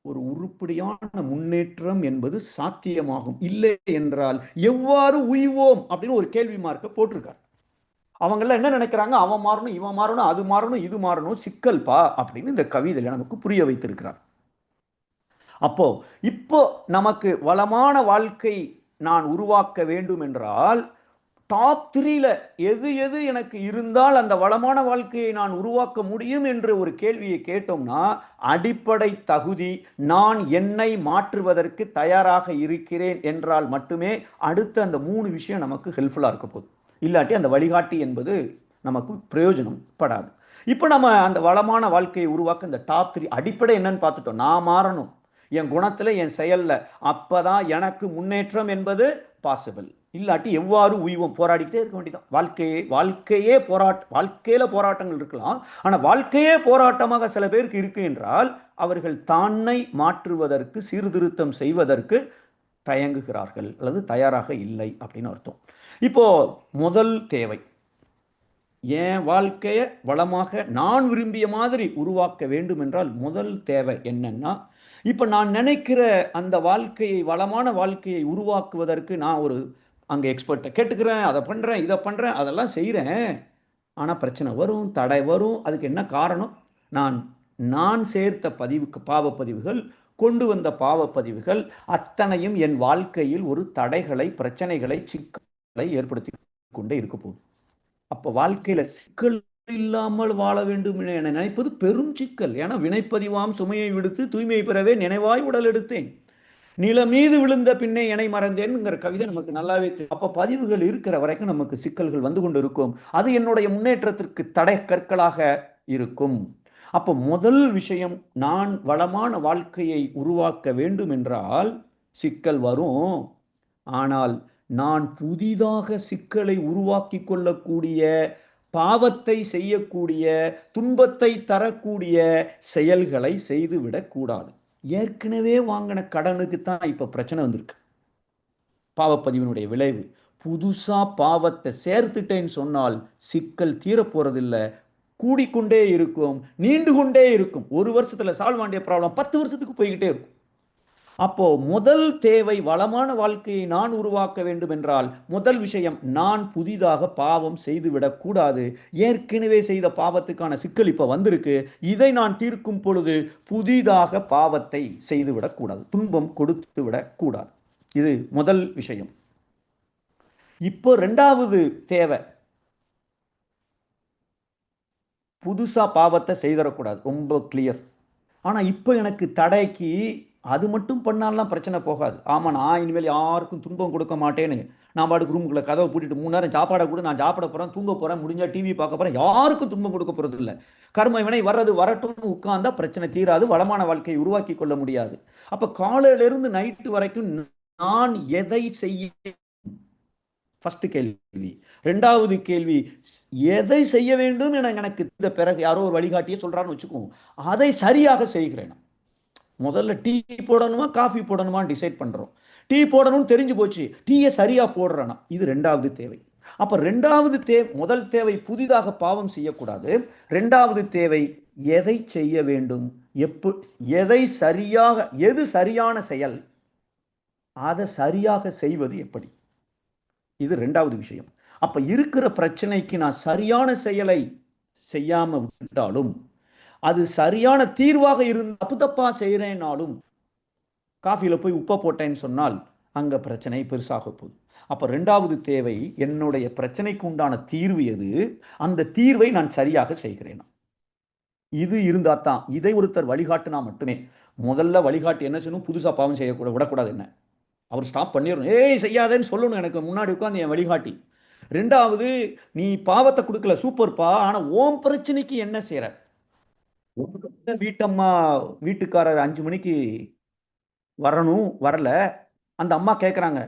ஒரு உருப்படியான முன்னேற்றம் என்பது சாத்தியமாகும். இல்லை என்றால் எவ்வாறு உய்வோம் அப்படின்னு ஒரு கேள்வி மார்க்க போட்டிருக்கார். அவங்கெல்லாம் என்ன நினைக்கிறாங்க? அவன் மாறணும், இவன் மாறணும், அது மாறணும், இது மாறணும், சிக்கல்பா அப்படின்னு இந்த கவிதையில நமக்கு புரிய வைத்திருக்கிறார். அப்போ இப்போ நமக்கு வளமான வாழ்க்கை நான் உருவாக்க வேண்டும் என்றால் டாப் 3ல எது எது எனக்கு இருந்தால் அந்த வளமான வாழ்க்கையை நான் உருவாக்க முடியும் என்று ஒரு கேள்வியை கேட்டோம்னா, அடிப்படை தகுதி, நான் என்னை மாற்றுவதற்கு தயாராக இருக்கிறேன் என்றால் மட்டுமே அடுத்த அந்த 3 விஷயம் நமக்கு ஹெல்ப்ஃபுல்லா இருக்க போகுது. இல்லாட்டி அந்த வழிகாட்டி என்பது நமக்கு பிரயோஜனம் படாது. இப்போ நம்ம அந்த வளமான வாழ்க்கையை உருவாக்க இந்த டாப் 3 அடிப்படை என்னன்னு பார்த்துட்டோம். நான் மாறணும், என் குணத்துல, என் செயல்ல. அப்பதான் எனக்கு முன்னேற்றம் என்பது பாசிபிள். இல்லாட்டி எவ்வாறு உய்வோம்? போராடிக்கிட்டே இருக்க வேண்டியதான். வாழ்க்கையில போராட்டங்கள் இருக்கலாம். ஆனா வாழ்க்கையே போராட்டமாக சில பேருக்கு இருக்கு என்றால் அவர்கள் தன்னை மாற்றுவதற்கு, சீர்திருத்தம் செய்வதற்கு தயங்குகிறார்கள் அல்லது தயாராக இல்லை அப்படின்னு அர்த்தம். இப்போ முதல் தேவை, என் வாழ்க்கையை வளமாக நான் விரும்பிய மாதிரி உருவாக்க வேண்டும் என்றால் முதல் தேவை என்னன்னா, இப்ப நான் நினைக்கிற அந்த வாழ்க்கையை, வளமான வாழ்க்கையை உருவாக்குவதற்கு நான் ஒரு அங்க எக்ஸ்பர்ட்டை கேட்டுக்கிறேன், அதை பண்றேன், இதை பண்றேன், அதெல்லாம் செய்யறேன். ஆனா பிரச்சனை வரும், தடை வரும். அதுக்கு என்ன காரணம்? நான் நான் சேர்த்த பாவப்பதிவுகள், கொண்டு வந்த பாவப்பதிவுகள் அத்தனையும் என் வாழ்க்கையில் ஒரு தடைகளை, பிரச்சனைகளை, சிக்கலை ஏற்படுத்தி கொண்டே இருக்க போகுது. அப்ப வாழ்க்கையில சிக்கல் இல்லாமல் வாழ வேண்டும் என நினைப்பது பெரும் சிக்கல். ஏன்னா வினைப்பதிவாம் சுமையை விடுத்து தூய்மை பெறவே நினைவாய் உடல் எடுத்தேன், நில மீது விழுந்த பின்னே இணை மறந்தேன்ங்கிற கவிதை நமக்கு நல்லாவே தெரியும். அப்ப பதிவுகள் இருக்கிற வரைக்கும் நமக்கு சிக்கல்கள் வந்து கொண்டு இருக்கும். அது என்னுடைய முன்னேற்றத்திற்கு தடை கற்களாக இருக்கும். அப்ப முதல் விஷயம், நான் வளமான வாழ்க்கையை உருவாக்க வேண்டும் என்றால் சிக்கல் வரும். ஆனால் நான் புதிதாக சிக்கலை உருவாக்கி கொள்ளக்கூடிய, பாவத்தை செய்யக்கூடிய, துன்பத்தை தரக்கூடிய செயல்களை செய்துவிடக் கூடாது. ஏற்கனவே வாங்கின கடனுக்கு தான் இப்ப பிரச்சனை வந்திருக்கு. பாவப்பதிவினுடைய விளைவு. புதுசா பாவத்தை சேர்த்துட்டேன்னு சொன்னால் சிக்கல் தீர போறதில்லை, கூடிக்கொண்டே இருக்கும், நீண்டு கொண்டே இருக்கும். 1 வருஷத்துல சால்வ் ஆண்டிய ப்ராப்ளம் 10 வருஷத்துக்கு போய்கிட்டே இருக்கும். அப்போ முதல் தேவை, வளமான வாழ்க்கையை நான் உருவாக்க வேண்டும் என்றால் முதல் விஷயம், நான் புதிதாக பாவம் செய்துவிடக் கூடாது. ஏற்கனவே செய்த பாவத்துக்கான சிக்கல் இப்ப வந்திருக்கு. இதை நான் தீர்க்கும் பொழுது புதிதாக பாவத்தை செய்துவிடக் கூடாது, துன்பம் கொடுத்து விடக் கூடாது. இது முதல் விஷயம். இப்போ 2வது தேவை, புதுசா பாவத்தை செய்தரக்கூடாது. ரொம்ப கிளியர். ஆனா இப்ப எனக்கு தடைக்கு அது மட்டும் பண்ணாலாம் பிரச்சனை போகாது. ஆமா, நான் இனிமேல் யாருக்கும் துன்பம் கொடுக்க மாட்டேன்னு நான் பாட்டுக்கு ரூமுக்குள்ள கதவை பூட்டிட்டு 3 நேரம் சாப்பாடை கூட நான் சாப்பிட போறேன், தூங்க போறேன், முடிஞ்சா டிவி பார்க்க போறேன், யாருக்கும் துன்பம் கொடுக்க போறது இல்லை. கர்ம வினை வர்றது வரட்டும்னு உட்கார்ந்தா பிரச்சனை தீராது, வளமான வாழ்க்கையை உருவாக்கி கொள்ள முடியாது. அப்ப காலையில இருந்து நைட்டு வரைக்கும் நான் எதை செய்ய, ஃபர்ஸ்ட் கேள்வி. 2வது கேள்வி, எதை செய்ய வேண்டும் என எனக்கு இந்த பிறகு யாரோ ஒரு வழிகாட்டியே சொல்றாருன்னு வச்சுக்கோங்க, அதை சரியாக செய்கிறேன். முதல்ல டீ போடணுமா காஃபி போடணுமா டிசைட் பண்றோம். டீ போடணும்னு தெரிஞ்சு போச்சு, டீயை சரியா போடுறேனா, இது 2வது தேவை. அப்ப 2வது முதல் தேவை புதிதாக பாவம் செய்யக்கூடாது. 2வது தேவை, எதை செய்ய வேண்டும், எதை சரியாக, எது சரியான செயல், அதை சரியாக செய்வது எப்படி, இது 2வது விஷயம். அப்ப இருக்கிற பிரச்சனைக்கு நான் சரியான செயலை செய்யாம விட்டாலும், அது சரியான தீர்வாக இருந்து தப்பா செய்யறேனாலும், காஃபில போய் உப்பை போட்டேன்னு சொன்னால் அங்க பிரச்சனை பெருசாக போகுது. அப்ப 2வது தேவை, என்னுடைய பிரச்சனைக்கு உண்டான தீர்வு எது, அந்த தீர்வை நான் சரியாக செய்கிறேன். இது இருந்தா தான், இதை ஒருத்தர் வழிகாட்டுனா மட்டுமே. முதல்ல வழிகாட்டு என்ன செய்யணும், புதுசா பாவம் செய்யக்கூடாது, விடக்கூடாது. என்ன அவர் ஸ்டாப் பண்ணிடணும், ஏய் செய்யாதேன்னு சொல்லணும் எனக்கு முன்னாடி உட்காந்து என் வழிகாட்டி. 2வது, நீ பாவத்தை கொடுக்கல சூப்பர்ப்பா, ஆனா ஓம் பிரச்சனைக்கு என்ன செய்யற? வீட்டம்மா வீட்டுக்காரர் 5 மணிக்கு வரணும், வரல. அந்த அம்மா கேட்குறாங்க,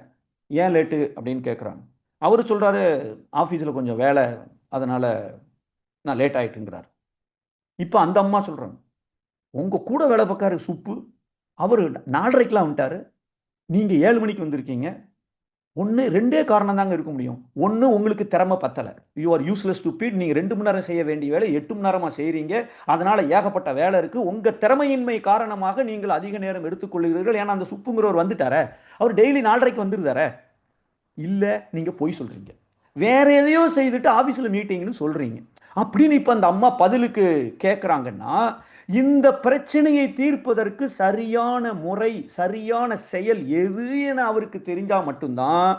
ஏன் லேட்டு அப்படின்னு கேட்குறாங்க. அவரு சொல்றாரு, ஆஃபீஸில் கொஞ்சம் வேலை, அதனால நான் லேட் ஆயிட்டுங்கிறார். இப்போ அந்த அம்மா சொல்றாங்க, உங்க கூட வேலை பார்க்காரு சுப்பு, அவரு 4:30க்கெல்லாம் வந்துட்டாரு, நீங்க 7 மணிக்கு வந்திருக்கீங்க. ஒன்று 2 காரணம் தாங்க இருக்க முடியும். ஒன்று, உங்களுக்கு திறமை பத்தலை, யூ ஆர் யூஸ்லெஸ் ஸ்டூபிட். நீங்கள் 2 மணி நேரம் செய்ய வேண்டிய வேலை 8 மணி நேரமாக செய்கிறீங்க, அதனால ஏகப்பட்ட வேலை இருக்கு. உங்கள் திறமையின்மை காரணமாக நீங்கள் அதிக நேரம் எடுத்துக்கொள்கிறீர்கள். ஏன்னா அந்த சுப்புங்கிறவர் வந்துட்டார, அவர் டெய்லி 4:30க்கு வந்துருந்தார. இல்லை, நீங்கள் பொய் சொல்றீங்க, வேற எதையோ செய்துட்டு ஆஃபீஸில் மீட்டிங்னு சொல்றீங்க அப்படின்னு இப்போ அந்த அம்மா பதிலுக்கு கேட்குறாங்கன்னா, இந்த பிரச்சனையை தீர்ப்பதற்கு சரியான முறை, சரியான செயல் எது என அவருக்கு தெரிஞ்சா மட்டும்தான்,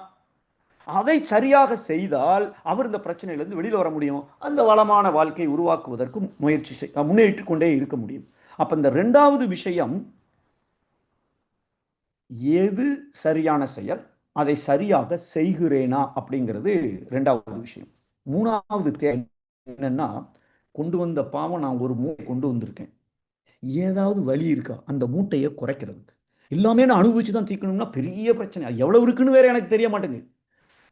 அதை சரியாக செய்தால் அவர் இந்த பிரச்சனையிலிருந்து வெளியில் வர முடியும். அந்த வளமான வாழ்க்கை உருவாக்குவதற்கு முன்னேற்றிக் கொண்டே இருக்க முடியும். அப்ப இந்த 2வது விஷயம், எது சரியான செயல், அதை சரியாக செய்கிறேனா அப்படிங்கிறது 2வது விஷயம். 3வது தேவை என்னன்னா, கொண்டு வந்த பாவம் நான் ஒரு மூட்டை கொண்டு வந்திருக்கேன், ஏதாவது வழி இருக்கா அந்த மூட்டையை குறைக்கிறதுக்கு? எல்லாமே நான் அனுபவிச்சு தான் தீர்க்கணும்னா பெரிய பிரச்சனை. அது எவ்வளவு இருக்குன்னு வேற எனக்கு தெரிய மாட்டேங்குது.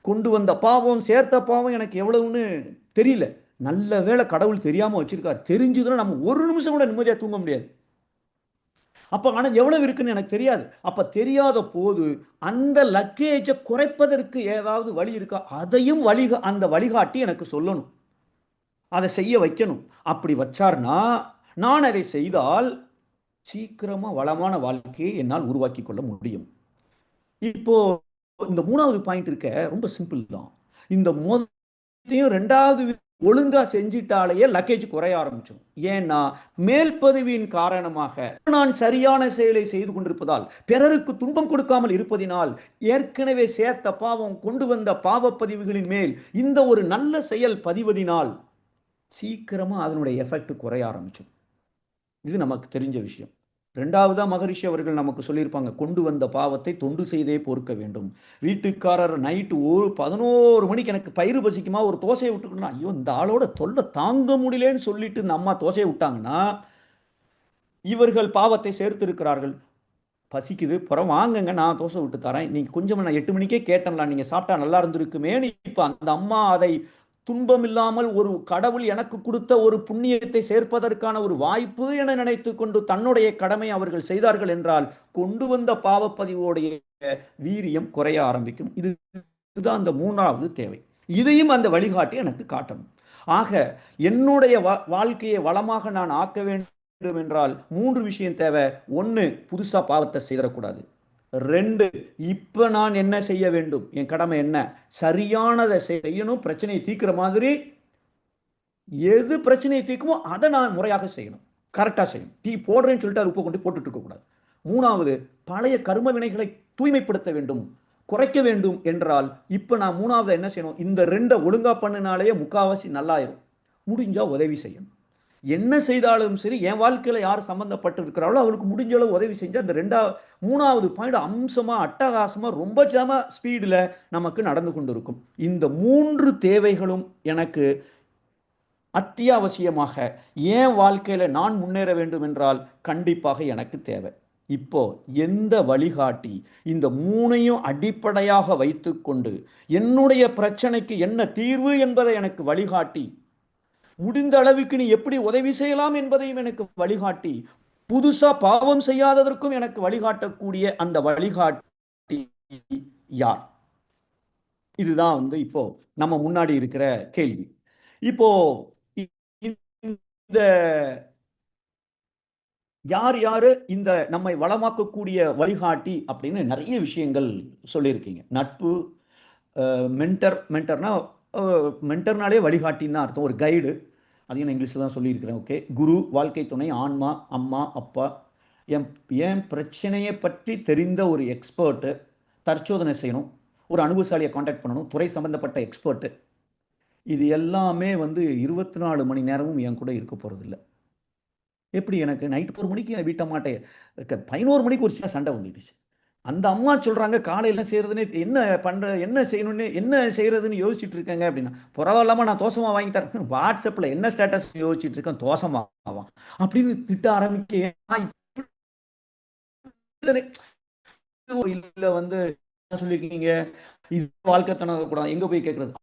கொண்டு வந்த பாவம், சேர்த்த பாவம் எனக்கு எவ்வளவுன்னு தெரியல. நல்ல வேளை கடவுள் தெரியாம வச்சிருக்காரு. தெரிஞ்சதுன்னா நம்ம ஒரு நிமிஷம் கூட நிம்மதியா தூங்க முடியாது. அப்ப ஆனா எவ்வளவு இருக்குன்னு எனக்கு தெரியாது. அப்ப தெரியாத போது அந்த லக்கேஜ குறைப்பதற்கு ஏதாவது வழி இருக்கா? அதையும் அந்த வழிகாட்டி எனக்கு சொல்லணும். அதை செய்ய வைக்கணும். அப்படி வச்சார்னா நான் அதை செய்தால் சீக்கிரமா வளமான வாழ்க்கையை என்னால் உருவாக்கி கொள்ள முடியும். இப்போ இந்த 3வது பாயிண்ட் இருக்க ரொம்ப சிம்பிள் தான். இந்த முதலையும் 2வது ஒழுங்கா செஞ்சிட்டாலேயே லக்கேஜ் குறைய ஆரம்பிச்சோம். ஏன்னா மேல் பதிவின் காரணமாக நான் சரியான செயலை செய்து கொண்டிருப்பதால், பிறருக்கு துன்பம் கொடுக்காமல் இருப்பதினால், ஏற்கனவே சேர்த்த பாவம் கொண்டு வந்த பாவப்பதிவுகளின் மேல் இந்த ஒரு நல்ல செயல் பதிவதினால் சீக்கிரமா அதனுடைய எஃபெக்ட் குறைய ஆரம்பிச்சோம். இது நமக்கு தெரிஞ்ச விஷயம். 2வதா மகரிஷி அவர்கள் நமக்கு சொல்லியிருப்பாங்க, கொண்டு வந்த பாவத்தை தொண்டு செய்தே பொறுக்க வேண்டும். வீட்டுக்காரர் நைட்டு 11 மணிக்கு எனக்கு பயிறு பசிக்குமா ஒரு தோசையை விட்டுக்கணும், ஐயோ இந்த ஆளோட தொல்லை தாங்க முடியலன்னு சொல்லிட்டு இந்த அம்மா தோசையை விட்டாங்கன்னா இவர்கள் பாவத்தை சேர்த்து இருக்கிறார்கள். பசிக்குது புறம் வாங்குங்க நான் தோசை விட்டு தரேன், நீங்க கொஞ்சம் நான் 8 மணிக்கே கேட்டேன்ல, நீங்க சாப்பிட்டா நல்லா இருந்திருக்குமேன்னு இப்ப அந்த அம்மா அதை துன்பம் இல்லாமல் ஒரு கடவுள் எனக்கு கொடுத்த ஒரு புண்ணியத்தை சேர்ப்பதற்கான ஒரு வாய்ப்பு என நினைத்து கொண்டு தன்னுடைய கடமை அவர்கள் செய்தார்கள் என்றால் கொண்டு வந்த பாவப்பதிவோடைய வீரியம் குறைய ஆரம்பிக்கும். இதுதான் அந்த 3வது தேவை. இதையும் அந்த வழிகாட்டி எனக்கு காட்டணும். ஆக என்னுடைய வாழ்க்கையை வளமாக நான் ஆக்க வேண்டும் என்றால் 3 விஷயம் தேவை. 1, புதுசா பாவத்தை செய்திடக்கூடாது. 2, இப்ப நான் என்ன செய்ய வேண்டும், என் கடமை என்ன, சரியானதை செய்யணும். பிரச்சனையை தீர்க்கிற மாதிரி எது பிரச்சனையை தீர்க்குமோ அதை நான் முறையாக செய்யணும், கரெக்டா செய்யணும். டீ போடுறேன்னு சொல்லிட்டு உப்பு கொண்டு போட்டுட்டு இருக்க கூடாது. 3வது, பழைய கர்ம வினைகளை தூய்மைப்படுத்த வேண்டும், குறைக்க வேண்டும் என்றால் இப்ப நான் 3வது என்ன செய்யணும், இந்த 2 ஒழுங்கா பண்ணினாலேயே முக்காவாசி நல்லாயிரும். முடிஞ்சா உதவி செய்யணும். என்ன செய்தாலும் சரி என் வாழ்க்கையில யார் சம்பந்தப்பட்டு இருக்கிறாளோ அவளுக்கு முடிஞ்ச அளவு உதவி செஞ்சா இந்த 3வது பாயிண்ட் அம்சமா அட்டகாசமா ரொம்ப ஜாம ஸ்பீடுல நமக்கு நடந்து கொண்டிருக்கும். இந்த 3 தேவைகளும் எனக்கு அத்தியாவசியமாக என் வாழ்க்கையில நான் முன்னேற வேண்டும் என்றால் கண்டிப்பாக எனக்கு தேவை. இப்போ எந்த வழிகாட்டி இந்த 3ஐயும் அடிப்படையாக வைத்துக்கொண்டு என்னுடைய பிரச்சனைக்கு என்ன தீர்வு என்பதை எனக்கு வழிகாட்டி, முடிந்த அளவுக்கு நீ எப்படி உதவி செய்யலாம் என்பதையும் எனக்கு வழிகாட்டி, புதுசா பாவம் செய்யாததற்கும் எனக்கு வழிகாட்டக்கூடிய அந்த வழிகாட்டி யார்? இதுதான் இப்போ நம்ம முன்னாடி இருக்கிற கேள்வி. இப்போ இந்த யார் யாரு இந்த நம்மை வளமாக்கக்கூடிய வழிகாட்டி அப்படின்னு நிறைய விஷயங்கள் சொல்லியிருக்கீங்க. நட்பு, மென்டர்னா மென்டர்னாலே வழிகாட்டின்னு தான் அர்த்தம், ஒரு கைடு. அதையும் நான் இங்கிலீஷில் தான் சொல்லியிருக்கிறேன். ஓகே, குரு, வாழ்க்கை துணை, ஆன்மா, அம்மா, அப்பா, என் பிரச்சனையை பற்றி தெரிந்த ஒரு எக்ஸ்பர்ட்டு, தற்சோதனை செய்யணும், ஒரு அனுபவசாலியை காண்டாக்ட் பண்ணணும், துறை சம்பந்தப்பட்ட எக்ஸ்பர்ட்டு. இது எல்லாமே 24 மணி நேரமும் என் கூட இருக்க போகிறதில்ல. எப்படி எனக்கு நைட்டு 1 மணிக்கு என் வீட்டம்மாட்டே 11 மணிக்கு ஒரு சின்ன சண்டை வந்துடுச்சு. அந்த அம்மா சொல்றாங்க காலையில் என்ன செய்யறதுன்னு, என்ன செய்யணும்னு, என்ன செய்யறதுன்னு யோசிச்சுட்டு இருக்கேங்க அப்படின்னா, பரவாயில்லாம நான் தோசை மாவு வாங்கி தரேன், வாட்ஸ்அப்ல என்ன ஸ்டேட்டஸ் யோசிச்சுட்டு இருக்கேன், தோசை மாவா அப்படின்னு திட்ட ஆரம்பிக்க. இல்ல சொல்லியிருக்கீங்க, இது வாழ்க்கை கூடாது, எங்க போய் கேட்கறது,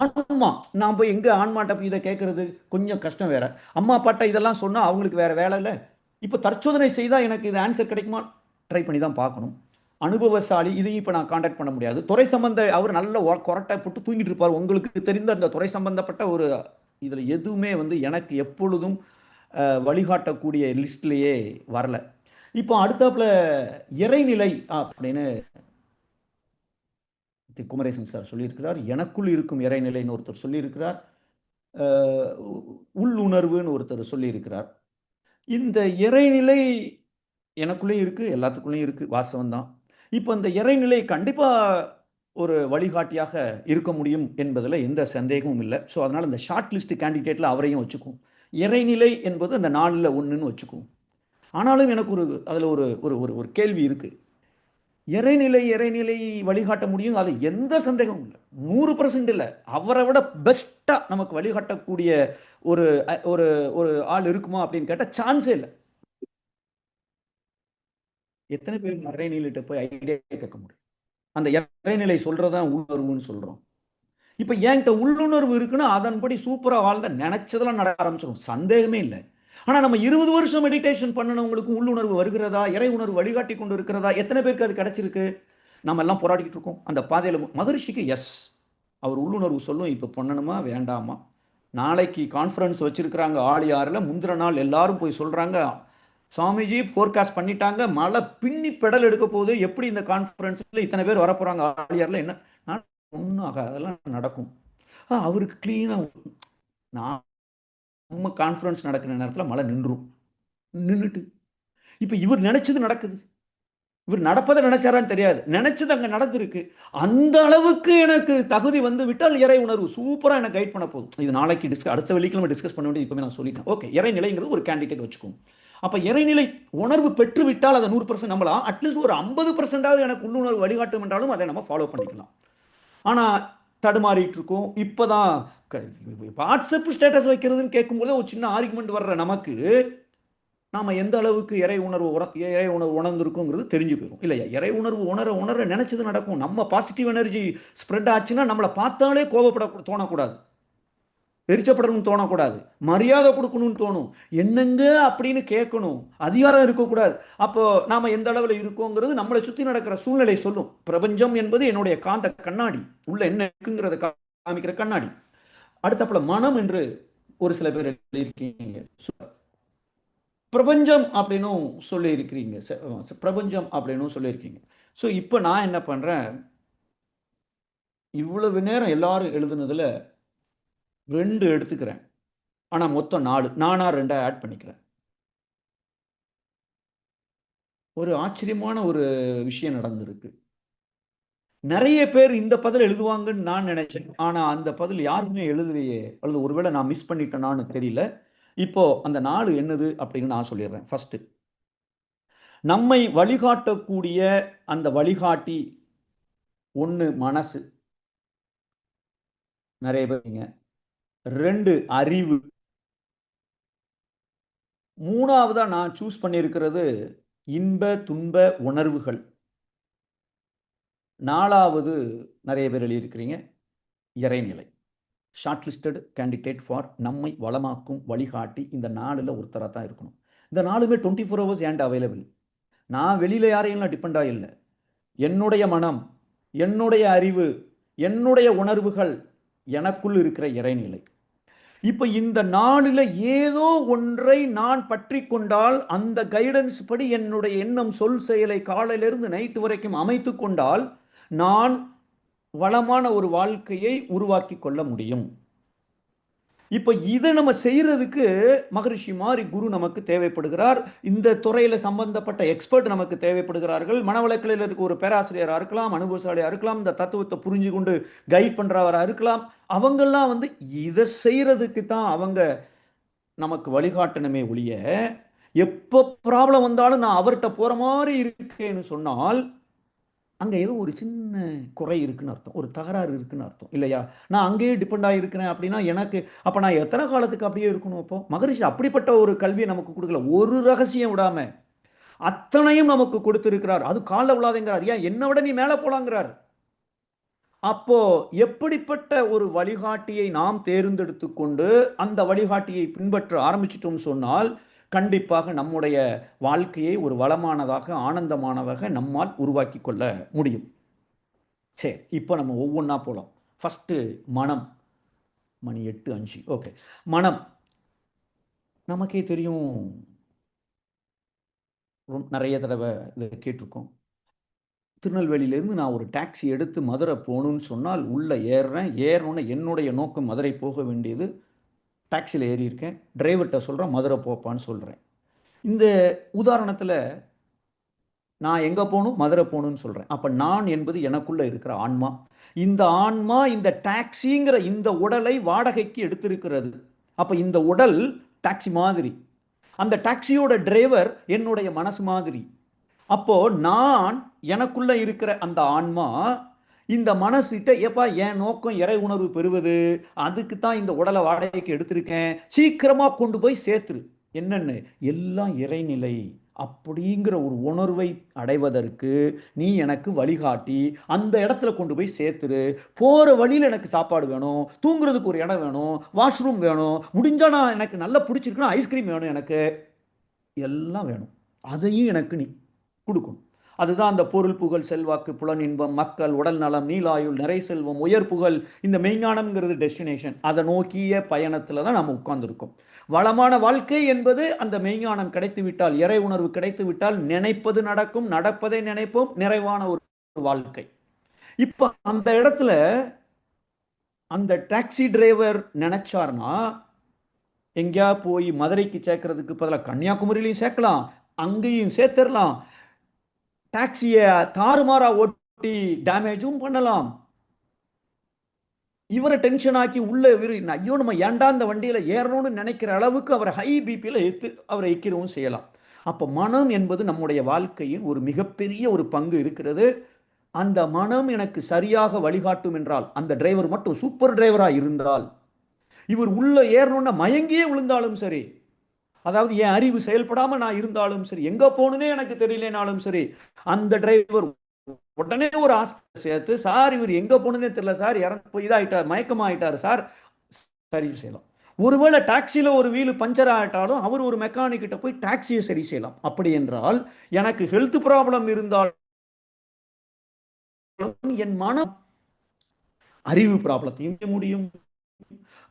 ஆன்மா நான் போய் எங்க ஆன்மாட்ட போய் இதை கேட்கறது கொஞ்சம் கஷ்டம். வேற அம்மா அப்பாட்ட இதெல்லாம் சொன்னா அவங்களுக்கு வேற வேலை இல்லை. இப்ப தற்சோதனை செய்தா எனக்கு இது ஆன்சர் கிடைக்குமா, ட்ரை பண்ணி தான் பார்க்கணும். அனுபவசாலி இதையும் இப்போ நான் காண்டாக்ட் பண்ண முடியாது. துறை சம்பந்த அவர் நல்ல கொரட்டை போட்டு தூங்கிட்டு இருப்பார். உங்களுக்கு தெரிந்த அந்த துறை சம்பந்தப்பட்ட ஒரு இதில் எதுவுமே எனக்கு எப்பொழுதும் வழிகாட்டக்கூடிய லிஸ்ட்லேயே வரல. இப்போ அடுத்தாப்புல இறைநிலை அப்படின்னு குமரேசன் சார் சொல்லியிருக்கிறார். எனக்குள் இருக்கும் இறைநிலைன்னு ஒருத்தர் சொல்லியிருக்கிறார். உள்ளுணர்வுன்னு ஒருத்தர் சொல்லியிருக்கிறார். இந்த இறைநிலை எனக்குள்ளேயும் இருக்கு, எல்லாத்துக்குள்ளேயும் இருக்கு, வாசகம் தான். இப்போ இந்த இறைநிலை கண்டிப்பா ஒரு வழிகாட்டியாக இருக்க முடியும் என்பதில் எந்த சந்தேகமும் இல்லை. ஸோ அதனால இந்த ஷார்ட் லிஸ்ட் கேண்டிடேட்ல அவரையும் வச்சுக்கும். இறைநிலை என்பது அந்த 4ல் 1ன்னு வச்சுக்கும். ஆனாலும் எனக்கு அதில் ஒரு கேள்வி இருக்கு. இறைநிலை வழிகாட்ட முடியும், அது எந்த சந்தேகமும் இல்லை, 100% இல்லை. அவரை விட பெஸ்டா நமக்கு வழிகாட்டக்கூடிய ஒரு ஒரு ஆள் இருக்குமா அப்படின்னு கேட்டால் சான்ஸே இல்லை. எத்தனை பேர் இறைநிலையிட்ட போய் ஐடியா கேட்க முடியும்? அந்த இறைநிலை சொல்றதான் உள்ளுணர்வுன்னு சொல்றோம். இப்ப என்கிட்ட உள்ளுணர்வு இருக்குன்னா அதன்படி சூப்பரா வாழ்ந்த நினைச்சதெல்லாம் நடக்க ஆரம்பிச்சிடும், சந்தேகமே இல்லை. ஆனா நம்ம 20 வருஷம் மெடிடேஷன் பண்ணனவங்களுக்கு உள்ளுணர்வு வருகிறதா, இறை உணர்வு வழிகாட்டி கொண்டு இருக்கிறதா, எத்தனை பேருக்கு அது கிடைச்சிருக்கு? நம்ம எல்லாம் போராடிக்கிட்டு இருக்கோம் அந்த பாதையில. மகரிஷிக்கு எஸ், அவர் உள்ளுணர்வு சொல்லும் இப்ப பண்ணணுமா வேண்டாமா. நாளைக்கு கான்ஃபரன்ஸ் வச்சிருக்கிறாங்க ஆழியாறுல, முந்தின நாள் எல்லாரும் போய் சொல்றாங்க சாமிஜி ஃபோர்காஸ்ட் பண்ணிட்டாங்க, மழை பின்னி பெடல் எடுக்க போகுது, எப்படி இந்த கான்ஃபரன்ஸ்ல இத்தனை பேர் வரப்போறாங்க ஆழியாறுல, என்ன ஒன்றும் ஆகாது, அதெல்லாம் நடக்கும். அவருக்கு கிளீனா நம்ம கான்ஃபரன்ஸ் நடக்கிற நேரத்தில் மழை நின்றுட்டு இப்ப இவர் நினைச்சது நடக்குது. இவர் நடப்பதை நினைச்சாரான்னு தெரியாது, நினைச்சது அங்க நடந்திருக்கு. அந்த அளவுக்கு எனக்கு தகுதி வந்து விட்டால் இறை உணர்வு சூப்பரா எனக்கு கைட் பண்ண போதும். இது நாளைக்கு அடுத்த வெள்ளிக்கிழமை டிஸ்கஸ் பண்ண வேண்டியது இப்பவே நான் சொல்லிட்டேன். ஓகே, இறைநிலைங்கிறது ஒரு கேண்டிடேட் வச்சுக்கோங்க. அப்ப இறைநிலை உணர்வு பெற்று விட்டால் அதை 100% நம்பலாம். அட்லீஸ்ட் ஒரு 50% எனக்கு உள்ளுணர்வு வழிகாட்டும் என்றாலும் அதை நம்ம ஃபாலோ பண்ணிக்கலாம். ஆனா தடுமாறிட்டு இருக்கோம். இப்பதான் வாட்ஸ்அப் ஸ்டேட்டஸ் வைக்கிறதுன்னு கேட்கும்போது ஒரு சின்ன ஆர்குமெண்ட் வர்ற நமக்கு நாம எந்த அளவுக்கு இறை உணர்வு உணர்ந்திருக்கோங்கிறது தெரிஞ்சு போயிடும் இல்லையா? இறை உணர்வு உணர நினைச்சது நடக்கும். நம்ம பாசிட்டிவ் எனர்ஜி ஸ்ப்ரெட் ஆச்சுன்னா நம்மளை பார்த்தாலே கோபப்பட தோணக்கூடாது, எரிச்சப்படணும்னு தோணக்கூடாது, மரியாதை கொடுக்கணும்னு தோணும், என்னங்க அப்படின்னு கேட்கணும், அதிகாரம் இருக்கக்கூடாது. அப்போ நாம எந்த அளவில் இருக்கோங்கிறது நம்மளை சுத்தி நடக்கிற சூழ்நிலை சொல்லும். பிரபஞ்சம் என்பது என்னுடைய காந்த கண்ணாடி, உள்ள என்ன இருக்குங்கிறத காமிக்கிற கண்ணாடி. அடுத்தப்பல மனம் என்று ஒரு சில பேர் எழுதியிருக்கீங்க, பிரபஞ்சம் அப்படின்னும் சொல்லியிருக்கிறீங்க, பிரபஞ்சம் அப்படின்னும் சொல்லியிருக்கீங்க. ஸோ இப்போ நான் என்ன பண்றேன், இவ்வளவு நேரம் எல்லாரும் எழுதுனதுல 2 எடுத்துக்கிறேன், ஆனா மொத்தம் 4, நானா 2 ஆட் பண்ணிக்கிறேன். ஒரு ஆச்சரியமான ஒரு விஷயம் நடந்திருக்கு. நிறைய பேர் இந்த பதில் எழுதுவாங்கன்னு நான் நினைச்சேன், ஆனா அந்த பதில் யாருமே எழுதலையே, அல்லது ஒருவேளை நான் மிஸ் பண்ணிட்டேனான்னு தெரியல. இப்போ அந்த 4 என்னது அப்படின்னு நான் சொல்லிடுறேன். ஃபர்ஸ்ட், நம்மை வழிகாட்டக்கூடிய அந்த வழிகாட்டி 1 மனசு, நிறைய பேருங்க. 2 அறிவு. 3ஆவதா நான் சூஸ் பண்ணியிருக்கிறது இன்ப துன்ப உணர்வுகள். 4ஆவது நிறைய பேர் எழுதியிருக்கிறீங்க இறைநிலை. ஷார்ட் லிஸ்டட் கேண்டிடேட் ஃபார் நம்மை வளமாக்கும் வழிகாட்டி இந்த 4ல் ஒருத்தராக தான் இருக்கணும். இந்த 4மே 24 ஹவர்ஸ் ஏண்ட் அவைலபிள். நான் வெளியில யாரையும் டிபெண்ட் ஆகல. என்னுடைய மனம், என்னுடைய அறிவு, என்னுடைய உணர்வுகள், எனக்குள் இருக்கிற இறைநிலை. இப்ப இந்த 4ல் ஏதோ ஒன்றை நான் பற்றி கொண்டால், அந்த கைடன்ஸ் படி என்னுடைய எண்ணம் சொல் செயலை காலையிலிருந்து நைட் வரைக்கும் அமைத்து கொண்டால் நான் வளமான ஒரு வாழ்க்கையை உருவாக்கி கொள்ள முடியும். இப்ப இதை நம்ம செய்யறதுக்கு மகரிஷி மாதிரி குரு நமக்கு தேவைப்படுகிறார். இந்த துறையில சம்பந்தப்பட்ட எக்ஸ்பர்ட் நமக்கு தேவைப்படுகிறார்கள். மனவளக்கலையில் இருக்க ஒரு பேராசிரியராக இருக்கலாம், அனுபவசாலியா இருக்கலாம், இந்த தத்துவத்தை புரிஞ்சு கொண்டு கைட் பண்றவராக இருக்கலாம். அவங்கெல்லாம் வந்து இதை செய்யறதுக்கு தான் அவங்க நமக்கு வழிகாட்டணுமே ஒழிய, எப்போ ப்ராப்ளம் வந்தாலும் நான் அவர்கிட்ட போற மாதிரி இருக்கேன்னு சொன்னால் அங்க ஏதோ ஒரு சின்ன குறை இருக்குன்னு அர்த்தம், ஒரு தகராறு இருக்குன்னு அர்த்தம் இல்லையா? நான் அங்கேயே டிபெண்ட் ஆகிருக்கிறேன் அப்படின்னா எனக்கு அப்ப நான் எத்தனை காலத்துக்கு அப்படியே இருக்கணும்? அப்போ மகரிஷி அப்படிப்பட்ட ஒரு கல்வியை நமக்கு கொடுக்கல. ஒரு ரகசியம் விடாம அத்தனையும் நமக்கு கொடுத்திருக்கிறார். அது கால விழாதேங்கிறார். ஏன் என்ன விட நீ மேல போலாங்கிறார். அப்போ எப்படிப்பட்ட ஒரு வழிகாட்டியை நாம் தேர்ந்தெடுத்து கொண்டு அந்த வழிகாட்டியை பின்பற்ற ஆரம்பிச்சிட்டோம் சொன்னால் கண்டிப்பாக நம்முடைய வாழ்க்கையை ஒரு வளமானதாக ஆனந்தமானதாக நம்மால் உருவாக்கி கொள்ள முடியும். சரி, இப்போ நம்ம ஒவ்வொன்றா போலாம். ஃபர்ஸ்ட் மனம். மணி 8:05. ஓகே, மனம் நமக்கே தெரியும், நிறைய தடவை இதை கேட்டிருக்கோம். திருநெல்வேலியிலேருந்து நான் ஒரு டாக்ஸி எடுத்து மதுரை போகணும்னு சொன்னால் உள்ளே ஏறணுன்னு என்னுடைய நோக்கம் மதுரை போக வேண்டியது. டாக்ஸியில் ஏறியிருக்கேன், டிரைவர்கிட்ட சொல்கிறேன் மதுரை போப்பான்னு சொல்கிறேன். இந்த உதாரணத்தில் நான் எங்கே போகணும்? மதுரை போகணும்னு சொல்கிறேன். அப்போ நான் என்பது எனக்குள்ளே இருக்கிற ஆன்மா. இந்த ஆன்மா இந்த டாக்ஸிங்கிற இந்த உடலை வாடகைக்கு எடுத்திருக்கிறது. அப்போ இந்த உடல் டாக்ஸி மாதிரி, அந்த டாக்ஸியோட டிரைவர் என்னுடைய மனசு மாதிரி. அப்போ நான் எனக்குள்ள இருக்கிற அந்த ஆன்மா இந்த மனசிட்ட ஏப்பா என் நோக்கம் இறை உணர்வு பெறுவது, அதுக்கு தான் இந்த உடலை வாடகைக்கு எடுத்திருக்கேன், சீக்கிரமா கொண்டு போய் சேர்த்துரு. என்னன்னு? எல்லாம் இறைநிலை, அப்படிங்கிற ஒரு உணர்வை அடைவதற்கு நீ எனக்கு வழிகாட்டி அந்த இடத்துல கொண்டு போய் சேர்த்துரு. போற வழியில எனக்கு சாப்பாடு வேணும், தூங்குறதுக்கு ஒரு இடம் வேணும், வாஷ்ரூம் வேணும், முடிஞ்சா நான் எனக்கு நல்லா பிடிச்சிருக்குன்னா ஐஸ்கிரீம் வேணும், எனக்கு எல்லாம் வேணும். அதையும் எனக்கு நீ கொடுக்கணும். அதுதான் அந்த பொருள், புகழ், செல்வாக்கு, புலன் இன்பம், மக்கள், உடல் நலம், நீலாயுள், நிறை செல்வம், உயர் புகழ், இந்த மெய்ஞானம்ங்கிறது டெஸ்டினேஷன். அதை நோக்கிய பயணத்துல தான் நம்ம உட்கார்ந்துருக்கோம். வளமான வாழ்க்கை என்பது அந்த மெய்ஞானம் கிடைத்து விட்டால், இறை உணர்வு கிடைத்து விட்டால் நினைப்பது நடக்கும், நடப்பதை நினைப்போம், நிறைவான ஒரு வாழ்க்கை. இப்ப அந்த இடத்துல அந்த டாக்ஸி டிரைவர் நினைச்சார்னா எங்கேயா போய் மதுரைக்கு சேர்க்கறதுக்கு பதிலாக கன்னியாகுமரியிலையும் சேர்க்கலாம், அங்கேயும் சேர்த்துடலாம், டாக்ஸியை தாறுமாறா ஓட்டி டேமேஜும் பண்ணலாம். இவரை டென்ஷன் ஆக்கி உள்ள ஐயோ நம்ம ஏன்டா இந்த வண்டியில ஏறணும்னு நினைக்கிற அளவுக்கு அவரை ஹை பிபியில் அவரை எக்கிறவும் செய்யலாம். அப்ப மனம் என்பது நம்முடைய வாழ்க்கையில் ஒரு மிகப்பெரிய ஒரு பங்கு இருக்கிறது. அந்த மனம் எனக்கு சரியாக வழிகாட்டும் என்றால், அந்த டிரைவர் மட்டும் சூப்பர் டிரைவரா இருந்தால், இவர் உள்ள ஏறணும்னா மயங்கியே விழுந்தாலும் சரி, அதாவது என் அறிவு செயல்படாம நான் இருந்தாலும் சரி, எங்க போகணுன்னே எனக்கு தெரியலனாலும் சரி, அந்த டிரைவர் உடனே ஒரு ஹாஸ்பிட்டல் சேர்த்து, சார் இவர் எங்க போகணுன்னே தெரியல சார், இறந்து இதாயிட்டார், மயக்கமாயிட்டார் சார், சரி செய்யலாம். ஒருவேளை டாக்ஸியில ஒரு வீல் பஞ்சர் ஆயிட்டாலும் அவர் ஒரு மெக்கானிக் கிட்ட போய் டாக்ஸியை சரி செய்யலாம். அப்படி என்றால் எனக்கு ஹெல்த் ப்ராப்ளம் இருந்தால் என் மனம் அறிவு ப்ராப்ளத்தையும் முடியும்.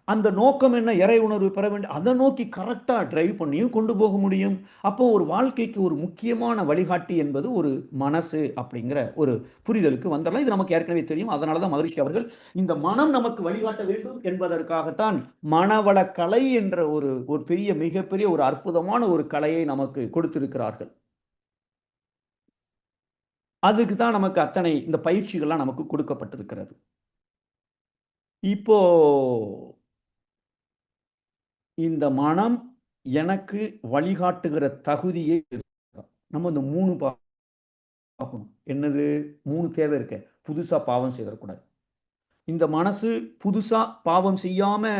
அந்த நோக்கம் என்ன, இறை உணர்வு பெற வேண்டும், அதை நோக்கி கரெக்டா டிரைவ் பண்ணியும் கொண்டு போக முடியும். அப்போ ஒரு வாழ்க்கைக்கு ஒரு முக்கியமான வழிகாட்டி என்பது ஒரு மனசு அப்படிங்கிற ஒரு புரிதலுக்கு வந்துடலாம். இது நமக்கு ஏற்கனவே தெரியும். அதனாலதான் மகரிஷி அவர்கள் இந்த மனம் நமக்கு வழிகாட்ட வேண்டும் என்பதற்காகத்தான் மனவள கலை என்ற ஒரு பெரிய மிகப்பெரிய ஒரு அற்புதமான ஒரு கலையை நமக்கு கொடுத்திருக்கிறார்கள். அதுக்கு தான் நமக்கு அத்தனை இந்த பயிற்சிகள்லாம் நமக்கு கொடுக்கப்பட்டிருக்கிறது. இப்போ இந்த மனம் எனக்கு வழிகாட்டுகிற தகுதியை நம்ம இந்த 3 பார்க்கணும். என்னது 3 தேவை இருக்க. புதுசா பாவம் செய்யக்கூடாது. இந்த மனசு புதுசா பாவம் செய்யாம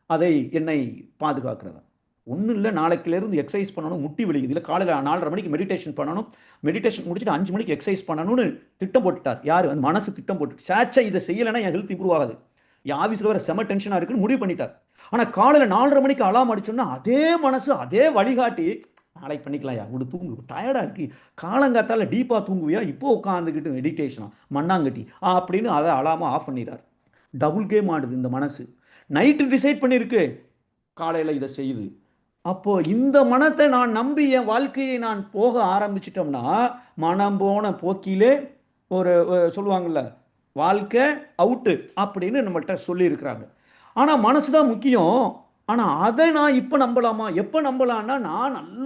அதை என்னை பாதுகாக்கிறதா. ஒன்றும் இல்லை, நாளைக்குலேருந்து எக்ஸசைஸ் பண்ணணும், முட்டி வலிக்குது, இல்லை காலையில் 4:30 மணிக்கு மெடிடேஷன் பண்ணணும், மெடிடேஷன் முடிச்சுட்டு 5 மணிக்கு எக்ஸசைஸ் பண்ணணும்னு திட்டம் போட்டுட்டார். யார்? அந்த மனசு திட்டம் போட்டு சேச்சா இதை செய்யலைன்னா என் ஹெல்த் இம்ப்ரூவ் ஆகாது, என் ஆஃபீஸில் வர செம டென்ஷனாக இருக்குன்னு முடிவு பண்ணிட்டார். ஆனால் காலையில் 4:30 மணிக்கு அலாம் அடிச்சோன்னா அதே மனசு அதே வழிகாட்டி, நாளைக்கு பண்ணிக்கலாம் யா, இப்படி தூங்கு, டயர்டாக இருக்கு, காலங்காத்தால டீப்பாக தூங்குவியா, இப்போ உட்காந்துக்கிட்டு மெடிடேஷனா மண்ணாங்கட்டி அப்படின்னு அதை அலாமா ஆஃப் பண்ணிடுறார். டபுள் கேம் ஆடுது இந்த மனசு. நைட்டு டிசைட் பண்ணியிருக்கு, காலையில் இதை செய்யுது. அப்போ இந்த மனத்தை நான் நம்பி என் வாழ்க்கையை நான் போக ஆரம்பிச்சிட்டோம்னா, மனம் போன போக்கிலே ஒரு சொல்லுவாங்கல்ல, வாழ்க்கை அவுட்டு அப்படின்னு நம்மள்கிட்ட சொல்லி இருக்கிறாங்க. ஆனா மனசுதான் முக்கியம். ஆனா அதை நான் இப்ப நம்பலாமா? எப்ப நம்பலாம்னா, நான் நல்ல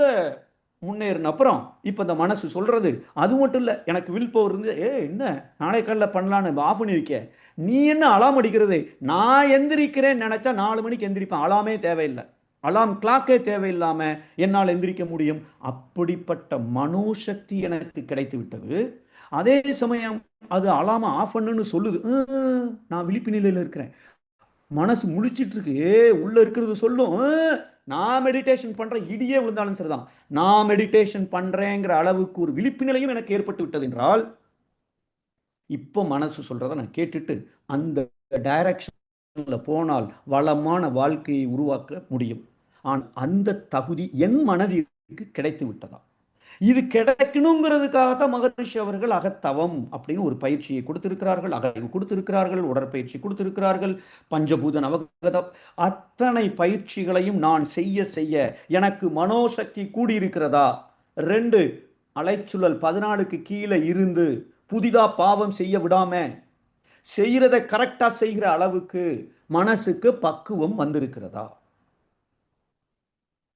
முன்னேறின அப்புறம். இப்ப இந்த மனசு சொல்றது அது மட்டும் இல்ல, எனக்கு வில் பவர் இருந்து என்ன நாளை காலைல பண்ணலான்னு ஆஃப் பண்ணி வைக்க, நீ என்ன அலாம் அடிக்கிறது, நான் எந்திரிக்கிறேன்னு நினைச்சா 4 மணிக்கு எந்திரிப்பேன், அலாமே தேவையில்லை, அலாம் கிளாக்கே தேவையில்லாம என்னால் எந்திரிக்க முடியும். அப்படிப்பட்ட மனோசக்தி எனக்கு கிடைத்து விட்டது. அதே சமயம் அது அலாம ஆஃப் பண்ணுன்னு சொல்லுது, நான் விழிப்பு நிலையில இருக்கிறேன். மனசு முழிச்சிட்டு இருக்கு, உள்ள இருக்கிறது சொல்லும், நான் மெடிடேஷன் பண்றேன், இடியே விழுந்தாலும் சரிதான், நான் மெடிடேஷன் பண்றேங்கிற அளவுக்கு ஒரு விழிப்பு நிலையும் எனக்கு ஏற்பட்டு விட்டது என்றால், இப்போ மனசு சொல்றத நான் கேட்டுட்டு அந்த டைரக்ஷன்ல போனால் வளமான வாழ்க்கையை உருவாக்க முடியும். ஆனால் அந்த தகுதி என் மனதிற்கு கிடைத்து விட்டதா? இது கிடைக்கணுங்கிறதுக்காகத்தான் மகரிஷி அவர்கள் அகத்தவம் அப்படின்னு ஒரு பயிற்சியை கொடுத்திருக்கிறார்கள், அகழ்வு கொடுத்திருக்கிறார்கள், உடற்பயிற்சி கொடுத்திருக்கிறார்கள், பஞ்சபூத நவகதம், அத்தனை பயிற்சிகளையும் நான் செய்ய செய்ய எனக்கு மனோசக்தி கூடியிருக்கிறதா? 2 அலைச்சுழல் 14க்கு கீழே இருந்து புதிதா பாவம் செய்ய விடாம செய்யறத கரெக்டா செய்கிற அளவுக்கு மனசுக்கு பக்குவம் வந்திருக்கிறதா?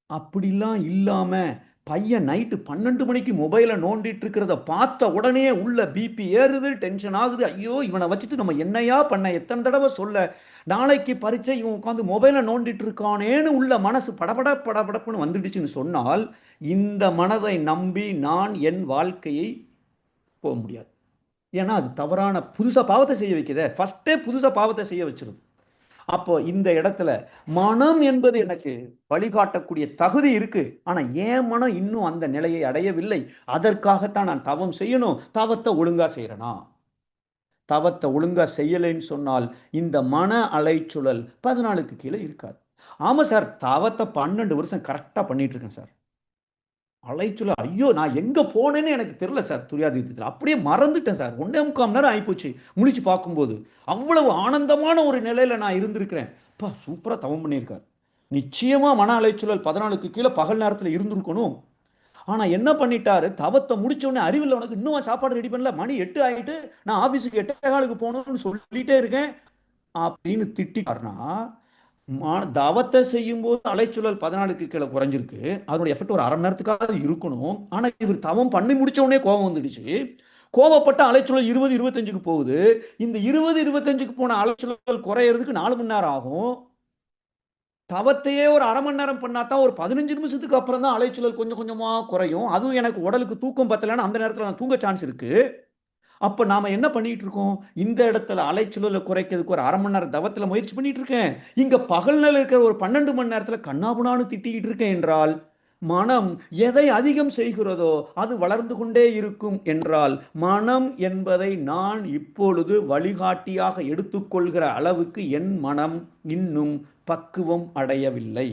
அப்படிலாம் இல்லாம பையன் நைட்டு 12 மணிக்கு மொபைலை நோண்டிட்டு இருக்கிறத பார்த்த உடனே உள்ள பிபி ஏறுது, டென்ஷன் ஆகுது. ஐயோ இவனை வச்சுட்டு நம்ம என்னையா பண்ண, எத்தனை தடவை சொல்ல, நாளைக்கு பரீட்சை, இவன் உட்காந்து மொபைலை நோண்டிட்டு இருக்கானேன்னு உள்ள மனசு படபடப்புன்னு வந்துடுச்சுன்னு சொன்னால், இந்த மனதை நம்பி நான் என் வாழ்க்கையை போக முடியாது. ஏன்னா அது தவறான புதுசா பாவத்தை செய்ய வைக்குதே, ஃபர்ஸ்டே புதுசா பாவத்தை செய்ய வச்சிருது. அப்போ இந்த இடத்துல மனம் என்பது எனக்கு வழிகாட்டக்கூடிய தகுதி இருக்கு. ஆனா என் மனம் இன்னும் அந்த நிலையை அடையவில்லை. அதற்காகத்தான் நான் தவம் செய்யணும். தவத்தை ஒழுங்கா செய்யறனா? தவத்தை ஒழுங்கா செய்யலைன்னு சொன்னால் இந்த மன அலைச்சுழல் 14க்கு கீழே இருக்காது. ஆமா சார், தவத்தை 12 வருஷம் கரெக்டா பண்ணிட்டு இருக்கேன் சார். அலைச்சுழல், ஐயோ நான் எங்க போனேன்னு எனக்கு தெரியல சார். துரியாதீதத்தில் அப்படியே மறந்துட்டேன் சார். 1.25 நேரம் ஆயிப்போச்சு முழிச்சு பார்க்கும்போது. அவ்வளவு ஆனந்தமான ஒரு நிலையில நான் இருந்திருக்கிறேன். அப்பா சூப்பரா தவம் பண்ணியிருக்கார். நிச்சயமா மன அலைச்சுழல் 14க்கு கீழே பகல் நேரத்தில் இருந்திருக்கணும். ஆனா என்ன பண்ணிட்டாரு, தவத்தை முடிச்ச உடனே அறிவில் உனக்கு இன்னும் சாப்பாடு ரெடி பண்ணல, மணி 8 ஆயிட்டு, நான் ஆபீஸுக்கு 8:15 போகணும்னு சொல்லிட்டே இருக்கேன் அப்படின்னு திட்டிட்டாருன்னா, தவத்தை செய்யும் போது அலைச்சுழல் 14க்கு கீழே குறைஞ்சிருக்கு. அதனுடைய எஃபெக்ட் ஒரு 1/2 மணி நேரத்துக்காக இருக்கணும். ஆனா இவர் தவம் பண்ணி முடிச்ச உடனே கோபம் வந்துடுச்சு. கோபப்பட்ட அலைச்சுழல் 20-25க்கு போகுது. இந்த 20-25க்கு போன அலைச்சுழல் குறையறதுக்கு 4 மணி நேரம் ஆகும். தவத்தையே ஒரு 1/2 மணி நேரம் பண்ணாதான் ஒரு 15 நிமிஷத்துக்கு அப்புறம் தான் அலைச்சுழல் கொஞ்சம் கொஞ்சமா குறையும். அதுவும் எனக்கு உடலுக்கு தூக்கம் பத்தலைன்னா அந்த நேரத்தில் நான் தூங்க சான்ஸ் இருக்கு. அப்ப நாம என்ன பண்ணிட்டு இருக்கோம்? இந்த இடத்துல அலைச்சுழலை குறைக்கிறதுக்கு ஒரு 1/2 மணி நேரம் தவத்துல முயற்சி பண்ணிட்டு இருக்கேன். இங்க பகல்ல இருக்கிற ஒரு 12 மணி நேரத்துல கண்ணாபுனான்னு திட்டிக்கிட்டு இருக்கேன் என்றால், மனம் எதை அதிகம் செய்கிறதோ அது வளர்ந்து கொண்டே இருக்கும் என்றால், மனம் என்பதை நான் இப்பொழுது வழிகாட்டியாக எடுத்துக்கொள்கிற அளவுக்கு என் மனம் இன்னும் பக்குவம் அடையவில்லை.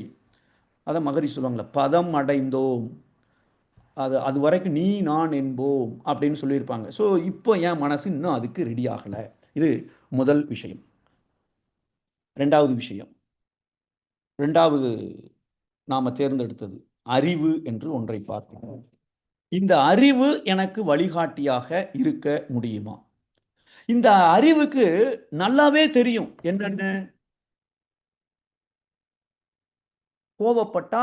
அதை மகரி சொல்லுவாங்களே, பதம் அடைந்தோம், அது வரைக்கும் நீ நான் என்போம் அப்படின்னு சொல்லியிருப்பாங்க. ஸோ இப்போ என் மனசு இன்னும் அதுக்கு ரெடி ஆகலை. இது முதல் விஷயம். ரெண்டாவது விஷயம், ரெண்டாவது நாம தேர்ந்தெடுத்தது அறிவு என்று ஒன்றை பார்க்கணும். இந்த அறிவு எனக்கு வழிகாட்டியாக இருக்க முடியுமா? இந்த அறிவுக்கு நல்லாவே தெரியும் என்னென்ன. கோவப்பட்டா,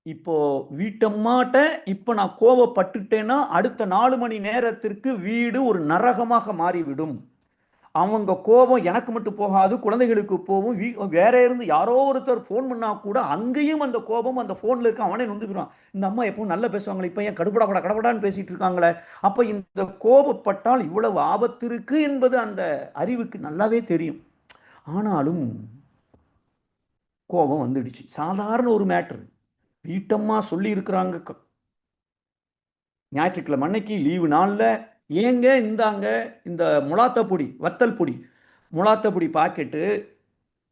இப்போ வீட்டம்மாட்ட இப்ப நான் கோவப்பட்டுட்டேன்னா அடுத்த 4 மணி நேரத்திற்கு வீடு ஒரு நரகமாக மாறிவிடும். அவங்க கோபம் எனக்கு மட்டும் போகாது, குழந்தைகளுக்கு போகும். வேற இருந்து யாரோ ஒருத்தர் போன் பண்ணா கூட அங்கேயும் அந்த கோபம் அந்த போன்ல இருக்க அவனே நொந்துக்கிறான். இந்த அம்மா எப்பவும் நல்லா பேசுவாங்களே, இப்ப ஏன் கடுபடா கடபடான்னு பேசிட்டு இருக்காங்களே. அப்ப இந்த கோபப்பட்டால் இவ்வளவு ஆபத்து இருக்கு என்பது அந்த அறிவுக்கு நல்லாவே தெரியும். ஆனாலும் கோபம் வந்துடுச்சு. சாதாரண ஒரு மேட்டர். வீட்டம்மா சொல்லி இருக்கிறாங்க, ஞாயிற்றுக்கிழமை அன்னைக்கு லீவு நாள்ல ஏங்க இந்தாங்க இந்த முலாத்த பொடி, வத்தல் பொடி, முலாத்த பொடி பாக்கெட்டு,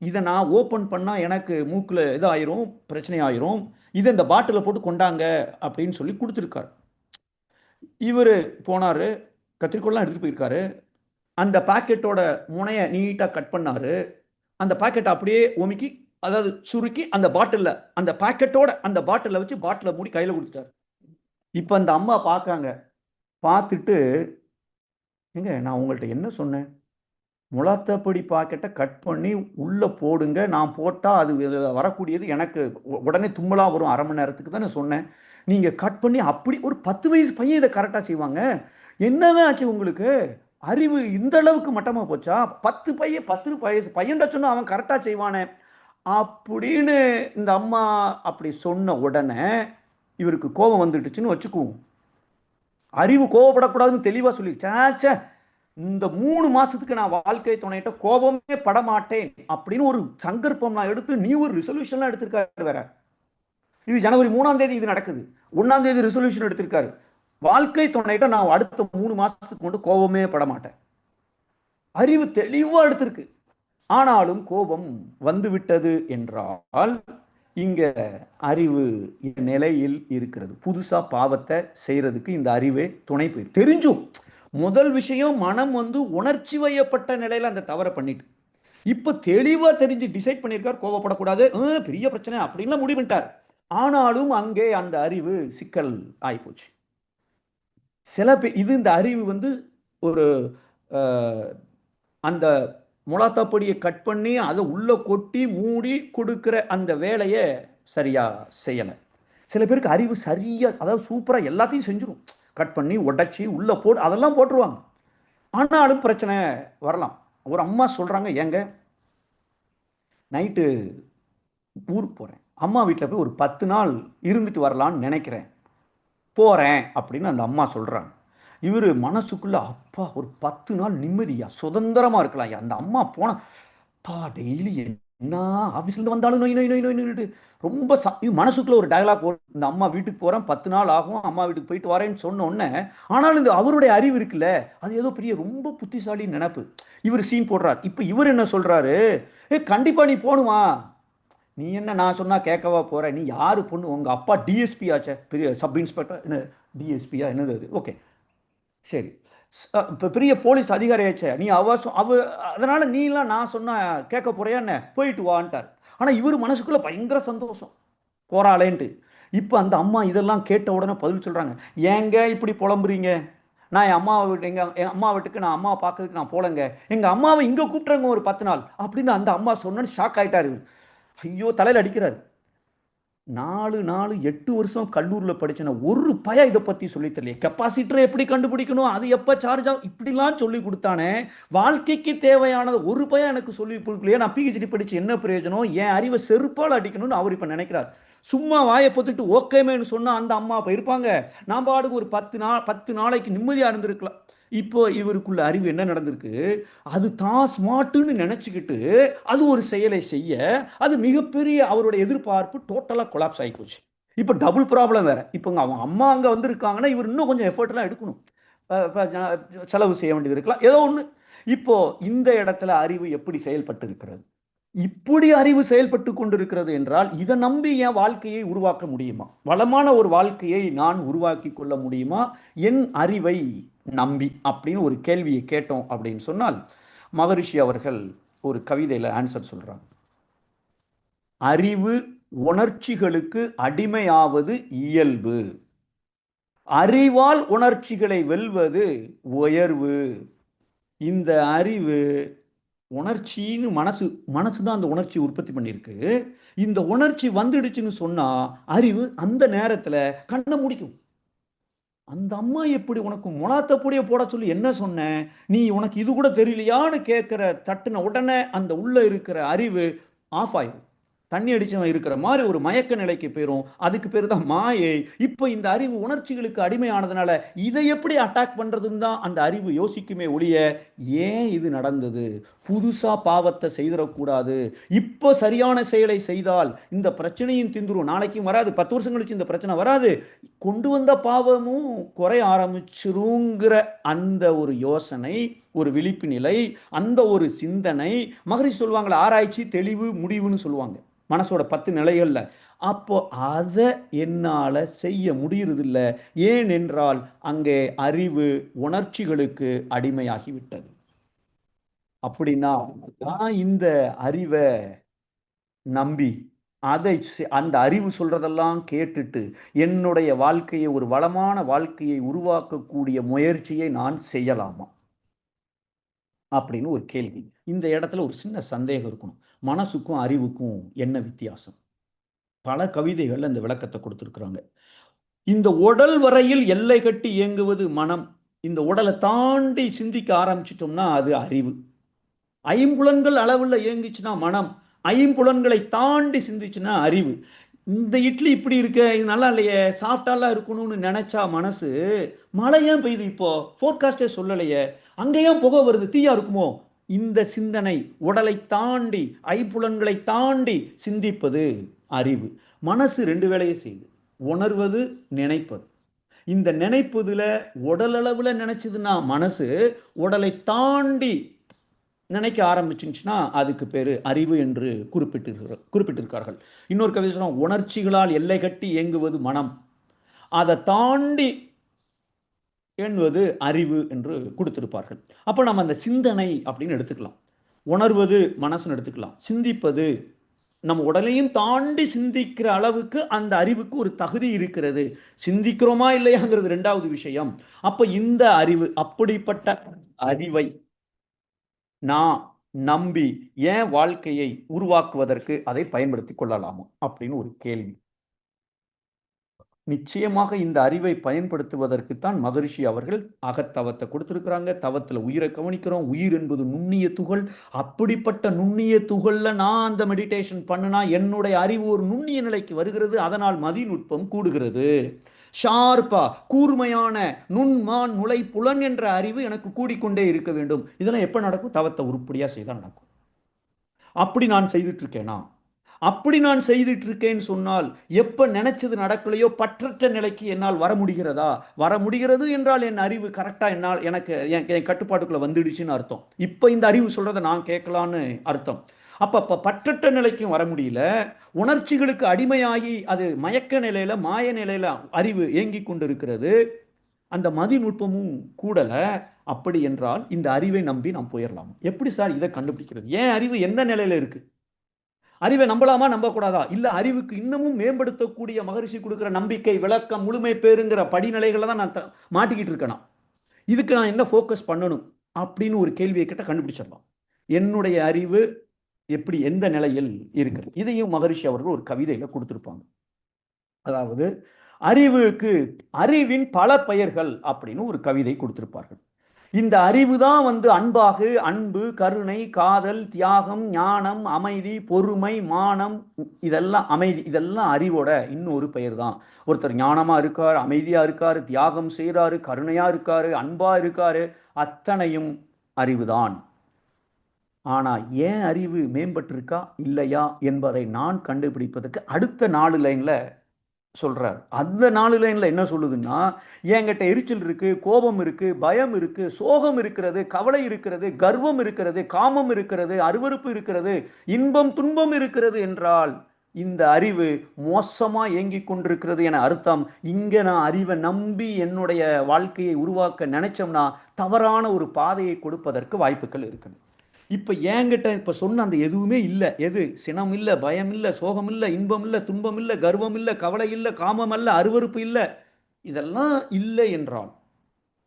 இதை நான் ஓப்பன் பண்ணா எனக்கு மூக்குல இதாயிரும், பிரச்சனை ஆயிரும், இதை இந்த பாட்டில போட்டு கொண்டாங்க அப்படின்னு சொல்லி கொடுத்துருக்காரு. இவர் போனாரு, கத்திரிக்கோல்லாம் எடுத்துட்டு போயிருக்காரு. அந்த பாக்கெட்டோட முனைய நீட்டா கட் பண்ணாரு. அந்த பாக்கெட் அப்படியே ஒமிக்கி, அதாவது சுருக்கி அந்த பாட்டில், அந்த பாக்கெட்டோட அந்த பாட்டில வச்சு பாட்டில மூடி கையில கொடுத்துட்டாரு. இப்ப அந்த அம்மா பார்க்காங்க. பார்த்துட்டு, ஏங்க நான் உங்கள்ட்ட என்ன சொன்னேன்? முலாத்தப்பொடி பாக்கெட்டை கட் பண்ணி உள்ள போடுங்க. நான் போட்டா அது வரக்கூடியது எனக்கு உடனே தும்மலா வரும் 1/2 மணி நேரத்துக்கு தானே சொன்னேன். நீங்க கட் பண்ணி அப்படி ஒரு 10 வயசு பையன் இதை கரெக்டா செய்வாங்க. என்னதான் ஆச்சு உங்களுக்கு? அறிவு இந்த அளவுக்கு மட்டமா போச்சா? 10 வயசு பையன்டா சொன்னா அவன் கரெக்டா செய்வானே அப்படின்னு இந்த அம்மா அப்படி சொன்ன உடனே இவருக்கு கோபம் வந்துடுச்சுன்னு வச்சுக்குவோம். அறிவு கோவப்படக்கூடாதுன்னு தெளிவா சொல்லி, சேச்சே இந்த 3 மாசத்துக்கு நான் வாழ்க்கை துணையிட்ட கோபமே படமாட்டேன் அப்படின்னு ஒரு சங்கற்பம் நான் எடுத்து நியூ ரிசல்யூஷன்லாம் எடுத்திருக்காரு. வேற இது ஜனவரி 3ஆம் தேதி இது நடக்குது. 1ஆம் தேதி ரிசல்யூஷன் எடுத்திருக்காரு. வாழ்க்கை துணையிட்ட நான் அடுத்த 3 மாசத்துக்கு கொண்டு கோபமே படமாட்டேன். அறிவு தெளிவா எடுத்திருக்கு. ஆனாலும் கோபம் வந்துவிட்டது என்றால் இங்க அறிவு நிலையில் இருக்கிறது. புதுசா பாவத்தை செய்யறதுக்கு இந்த அறிவே துணை போயிரு. தெரிஞ்சும் முதல் விஷயம் மனம் உணர்ச்சி வயப்பட்ட நிலையில அந்த தவறை பண்ணிட்டு, இப்ப தெளிவா தெரிஞ்சு டிசைட் பண்ணியிருக்கார் கோவப்படக்கூடாது, பெரிய பிரச்சனை அப்படின்னு முடிவு பண்ணிட்டார். ஆனாலும் அங்கே அந்த அறிவு சிக்கல் ஆயிப்போச்சு. சில பேர் இது இந்த அறிவு ஒரு அந்த முலாத்தாப்பொடியை கட் பண்ணி அதை உள்ள கொட்டி மூடி கொடுக்கிற அந்த வேலையை சரியா செய்யலை. சில பேருக்கு அறிவு சரியா, அதாவது சூப்பரா எல்லாத்தையும் செஞ்சிடும். கட் பண்ணி உடைச்சி உள்ள போட்டு அதெல்லாம் போட்டுருவாங்க. ஆனாலும் பிரச்சனை வரலாம். ஒரு அம்மா சொல்றாங்க, ஏங்க நைட்டு ஊருக்கு போறேன், அம்மா வீட்டில் போய் ஒரு 10 நாள் இருந்துட்டு வரலான்னு நினைக்கிறேன், போறேன் அப்படின்னு அந்த அம்மா சொல்றாங்க. இவர் மனசுக்குள்ள, அப்பா ஒரு 10 நாள் நிம்மதியா சுதந்திரமா இருக்கலாம், அந்த அம்மா போன பா டெய்லி என்ன ஆபீஸ்ல இருந்து வந்தாலும் நொய் நொய் நொய் நொய் நொய்னுட்டு ரொம்ப மனசுக்குள்ள ஒரு டயலாக் ஓடும். இந்த அம்மா வீட்டுக்கு போறேன் 10 நாள் ஆகும், அம்மா வீட்டுக்கு போயிட்டு வரேன்னு சொன்ன உடனே, ஆனாலும் இந்த அவருடைய அறிவு இருக்குல்ல, அது ஏதோ பெரிய ரொம்ப புத்திசாலி நினைப்பு. இவர் சீன் போடுறார். இப்ப இவர் என்ன சொல்றாரு, ஏ கண்டிப்பா நீ போணுமா, நீ என்ன நான் சொன்னா கேட்கவா போற, நீ யாரு பொண்ணு, உங்க அப்பா டிஎஸ்பி ஆச்சே, பெரிய சப் இன்ஸ்பெக்டர், என்ன டிஎஸ்பியா என்னது அது, ஓகே சரி, இப்போ பெரிய போலீஸ் அதிகாரியாச்சே, நீ அதனால நீலாம் நான் சொன்னா கேட்க போறியா என்ன, போயிட்டு வான்ட்டார். ஆனா இவர் மனசுக்குள்ள பயங்கர சந்தோஷம், போறாளேன்ட்டு. இப்போ அந்த அம்மா இதெல்லாம் கேட்ட உடனே பதில் சொல்றாங்க, ஏங்க இப்படி புலம்புறீங்க, நான் என் அம்மா வீட்டு என் அம்மா வீட்டுக்கு நான் அம்மாவை பார்க்கறதுக்கு நான் போலங்க, எங்க அம்மாவை இங்க கூப்பிட்டுறங்க ஒரு 10 நாள் அப்படின்னு அந்த அம்மா சொன்னேன்னு ஷாக் ஆயிட்டாரு. ஐயோ தலையில அடிக்கிறாரு. 8 வருஷம் கல்லூரியில் படிச்சேன ஒரு பய இதை பத்தி சொல்லி தெரியல. கெப்பாசிட்டரை எப்படி கண்டுபிடிக்கணும், அது எப்ப சார்ஜ் ஆகும், இப்படிலாம் சொல்லி கொடுத்தானே, வாழ்க்கைக்கு தேவையானது ஒரு பய எனக்கு சொல்லி கொடுக்கலையே, நான் பிஹெச்டி படிச்சு என்ன பிரயோஜனம், என் அறிவை செருப்பால் அடிக்கணும்னு அவர் இப்ப நினைக்கிறார். சும்மா வாயை பொத்துட்டு ஓகேமேன்னு சொன்னா அந்த அம்மா அப்ப இருப்பாங்க, நான் பாட்டுக்கு ஒரு 10 நாளைக்கு நிம்மதியா இருந்திருக்கலாம். இப்போ இவருக்குள்ள அறிவு என்ன நடந்திருக்கு, அது தான் ஸ்மார்ட்னு நினைச்சுக்கிட்டு அது ஒரு செயலை செய்ய, அது மிகப்பெரிய அவருடைய எதிர்பார்ப்பு டோட்டலா கொலாப்ஸ் ஆகி போச்சு. இப்போ டபுள் ப்ராப்ளம் வேற. இப்போ அவங்க அம்மா அங்க வந்திருக்காங்கன்னா இவர் இன்னும் கொஞ்சம் எஃபர்ட் எல்லாம் எடுக்கணும், செலவு செய்ய வேண்டியது இருக்கலாம், ஏதோ ஒண்ணு. இப்போ இந்த இடத்துல அறிவு எப்படி செயல்பட்டு இருக்கிறது, இப்படி அறிவு செயல்பட்டு கொண்டிருக்கிறது என்றால் இதை நம்பி என் வாழ்க்கையை உருவாக்க முடியுமா, வளமான ஒரு வாழ்க்கையை நான் உருவாக்கி கொள்ள முடியுமா என் அறிவை நம்பி அப்படின்னு ஒரு கேள்வியை கேட்டோம் அப்படின்னு சொன்னால், மகரிஷி அவர்கள் ஒரு கவிதையில ஆன்சர் சொல்றாங்க. அறிவு உணர்ச்சிகளுக்கு அடிமையாவது இயல்பு, அறிவால் உணர்ச்சிகளை வெல்வது உயர்வு. இந்த அறிவு உணர்ச்சின்னு மனசு தான் அந்த உணர்ச்சி உற்பத்தி பண்ணியிருக்கு. இந்த உணர்ச்சி வந்துடுச்சுன்னு சொன்னா அறிவு அந்த நேரத்துல கண்ணை முடிக்கும். அந்த அம்மா எப்படி உனக்கு மொளாத்தப்படியே போட சொல்லி என்ன சொன்ன, நீ உனக்கு இது கூட தெரியலையான்னு கேட்கிற தட்டுன உடனே அந்த உள்ள இருக்கிற அறிவு ஆஃப் ஆயிடும். தண்ணி அடிச்சவன் இருக்கிற மாதிரி ஒரு மயக்க நிலைக்கு போயிரும். அதுக்கு பேர் தான் மாயை. இப்போ இந்த அறிவு உணர்ச்சிகளுக்கு அடிமையானதுனால இதை எப்படி அட்டாக் பண்றதுன்னு தான் அந்த அறிவு யோசிக்குமே ஒழிய, ஏன் இது நடந்தது, புதுசா பாவத்தை செய்திடக்கூடாது, இப்போ சரியான செயலை செய்தால் இந்த பிரச்சனையும் திந்துரும், நாளைக்கும் வராது, 10 வருஷம் கழிச்சு இந்த பிரச்சனை வராது, கொண்டு வந்த பாவமும் குறைய ஆரம்பிச்சிருங்கிற அந்த ஒரு யோசனை, ஒரு விழிப்பு நிலை, அந்த ஒரு சிந்தனை. மகரிஷி சொல்லுவாங்களே ஆராய்ச்சி தெளிவு முடிவுன்னு சொல்லுவாங்க மனசோட 10 நிலைகள்ல. அப்போ அதை என்னால செய்ய முடியறது இல்லை, ஏனென்றால் அங்கே அறிவு உணர்ச்சிகளுக்கு அடிமையாகிவிட்டது. அப்படின்னா நான் இந்த அறிவை நம்பி அதை அந்த அறிவு சொல்றதெல்லாம் கேட்டுட்டு என்னுடைய வாழ்க்கையை ஒரு வளமான வாழ்க்கையை உருவாக்கக்கூடிய முயற்சியை நான் செய்யலாமா அப்படின்னு ஒரு கேள்வி. இந்த இடத்துல ஒரு சின்ன சந்தேகம் இருக்கணும், மனசுக்கும் அறிவுக்கும் என்ன வித்தியாசம். பல கவிதைகள்ல இந்த விளக்கத்தை கொடுத்திருக்கிறாங்க. இந்த உடல் வரையில் எல்லை கட்டி இயங்குவது மனம், இந்த உடலை தாண்டி சிந்திக்க ஆரம்பிச்சிட்டோம்னா அது அறிவு. ஐம்புலன்கள் அளவுல இயங்குச்சுன்னா மனம், ஐம்புலன்களை தாண்டி சிந்திச்சுன்னா அறிவு. இந்த இட்லி இப்படி இருக்க, இது நல்லா இல்லையே, சாஃப்டாலாம் இருக்கணும்னு நினைச்சா மனசு, மழை ஏன் பெய்யுது இப்போ, ஃபோர்காஸ்டே சொல்லலையே, அங்கேயும் புகை வருது, தீயா இருக்குமோ, இந்த சிந்தனை உடலை தாண்டி ஐம்புலன்களை தாண்டி சிந்திப்பது அறிவு. மனசு 2 வேலையை செய்யுது, உணர்வது நினைப்பது. இந்த நினைப்பதுல உடல் அளவுல நினைச்சதுன்னா மனசு, உடலை தாண்டி நினைக்க ஆரம்பிச்சுச்சுன்னா அதுக்கு பேரு அறிவு என்று குறிப்பிட்டிருக்கார்கள். இன்னொரு கவிதை சொன்னா, உணர்ச்சிகளால் எல்லை கட்டி இயங்குவது மனம், அதை தாண்டி எண்ணுவது அறிவு என்று கொடுத்திருப்பார்கள். அப்ப நம்ம அந்த சிந்தனை அப்படின்னு எடுத்துக்கலாம், உணர்வது மனசுன்னு எடுத்துக்கலாம், சிந்திப்பது நம்ம உடலையும் தாண்டி சிந்திக்கிற அளவுக்கு அந்த அறிவுக்கு ஒரு தகுதி இருக்கிறது. சிந்திக்கிறோமா இல்லையாங்கிறது 2வது விஷயம். அப்ப இந்த அறிவு, அப்படிப்பட்ட அறிவை நான் நம்பி என் வாழ்க்கையை உருவாக்குவதற்கு அதை பயன்படுத்திக் கொள்ளலாமா அப்படின்னு ஒரு கேள்வி. நிச்சயமாக இந்த அறிவை பயன்படுத்துவதற்குத்தான் மகரிஷி அவர்கள் அகத்தவத்தை கொடுத்திருக்கிறாங்க. தவத்துல உயிரை கவனிக்கிறோம், உயிர் என்பது நுண்ணிய துகள். அப்படிப்பட்ட நுண்ணிய துகள்ல நான் அந்த மெடிடேஷன் பண்ணுனா என்னுடைய அறிவு ஒரு நுண்ணிய நிலைக்கு வருகிறது, அதனால் மதிநுட்பம் கூடுகிறது. ஷார்ப்பா கூர்மையான நுண்மான் முளை புலன் என்ற அறிவு எனக்கு கூடிக்கொண்டே இருக்க வேண்டும். இதெல்லாம் எப்ப நடக்கும், தவத்தை உருப்படியா செய்தால் நடக்கும். அப்படி நான் செய்துட்டு இருக்கேனா? அப்படி நான் செய்துட்டு இருக்கேன்னு சொன்னால் எப்ப நினைச்சது நடக்கலையோ பற்றற்ற நிலைக்கு என்னால் வர முடிகிறதா? வர முடிகிறது என்றால் என் அறிவு கரெக்டா என்னால் எனக்கு என் கட்டுப்பாட்டுக்குள்ள வந்துடுச்சுன்னு அர்த்தம். இப்ப இந்த அறிவு சொல்றதை நான் கேட்கலான்னு அர்த்தம். அப்ப பற்றற்ற நிலைக்கும் வர முடியல. உணர்ச்சிகளுக்கு அடிமையாகி அது மயக்க நிலையில, மாய நிலையில அறிவு இயங்கிக் கொண்டிருக்கிறது. அந்த மதிநுட்பமும் கூடல. அப்படி என்றால் இந்த அறிவை நம்பி நாம் போயிடலாம். எப்படி சார் இதை கண்டுபிடிக்கிறது? ஏன் அறிவு எந்த நிலையில இருக்கு? அறிவை நம்பலாமா நம்பக்கூடாதா? இல்ல அறிவுக்கு இன்னமும் மேம்படுத்தக்கூடிய மகரிஷி கொடுக்கிற நம்பிக்கை, விளக்கம், முழுமை பேருங்கிற படிநிலைகளை தான் நான் மாட்டிக்கிட்டு இருக்கேனா? இதுக்கு நான் என்ன ஃபோக்கஸ் பண்ணணும் அப்படின்னு ஒரு கேள்வியை கிட்ட கண்டுபிடிச்சிடலாம். என்னுடைய அறிவு எப்படி எந்த நிலையில் இருக்கிறது? இதையும் மகரிஷி அவர்கள் ஒரு கவிதையில கொடுத்திருப்பாங்க. அதாவது அறிவின் பல பெயர்கள் அப்படின்னு ஒரு கவிதை கொடுத்திருப்பார்கள். இந்த அறிவு தான் அன்பு, கருணை, காதல், தியாகம், ஞானம், அமைதி, பொறுமை, மானம், இதெல்லாம் அமைதி, இதெல்லாம் அறிவோட இன்னொரு பெயர் தான். ஒருத்தர் ஞானமா இருக்காரு, அமைதியா இருக்காரு, தியாகம் செய்யறாரு, கருணையா இருக்காரு, அன்பா இருக்காரு, அத்தனையும் அறிவுதான். ஆனா ஏன் அறிவு மேம்பட்டிருக்கா இல்லையா என்பதை நான் கண்டுபிடிப்பதற்கு அடுத்த 4 லைன்ல சொல்றார். அந்த 4 லைன்ல என்ன சொல்லுதுன்னா, என்கிட்ட எரிச்சல் இருக்கு, கோபம் இருக்கு, பயம் இருக்கு, சோகம் இருக்கிறது, கவலை இருக்கிறது, கர்வம் இருக்கிறது, காமம் இருக்கிறது, அருவருப்பு இருக்கிறது, இன்பம் துன்பம் இருக்கிறது என்றால் இந்த அறிவு மோசமா இயங்கிக் கொண்டிருக்கிறது என அர்த்தம். இங்க நான் அறிவை நம்பி என்னுடைய வாழ்க்கையை உருவாக்க நினைச்சோம்னா தவறான ஒரு பாதையை கொடுப்பதற்கு வாய்ப்புகள் இருக்குது. இப்ப என்கிட்ட இப்ப சொன்ன அந்த எதுவுமே இல்லை. எது? சினம் இல்லை, பயம் இல்லை, சோகம் இல்லை, இன்பம் இல்லை, துன்பம் இல்லை, கர்வம் இல்லை, கவலை இல்லை, காமம் அல்ல, அருவருப்பு இல்லை. இதெல்லாம் இல்லை என்றால்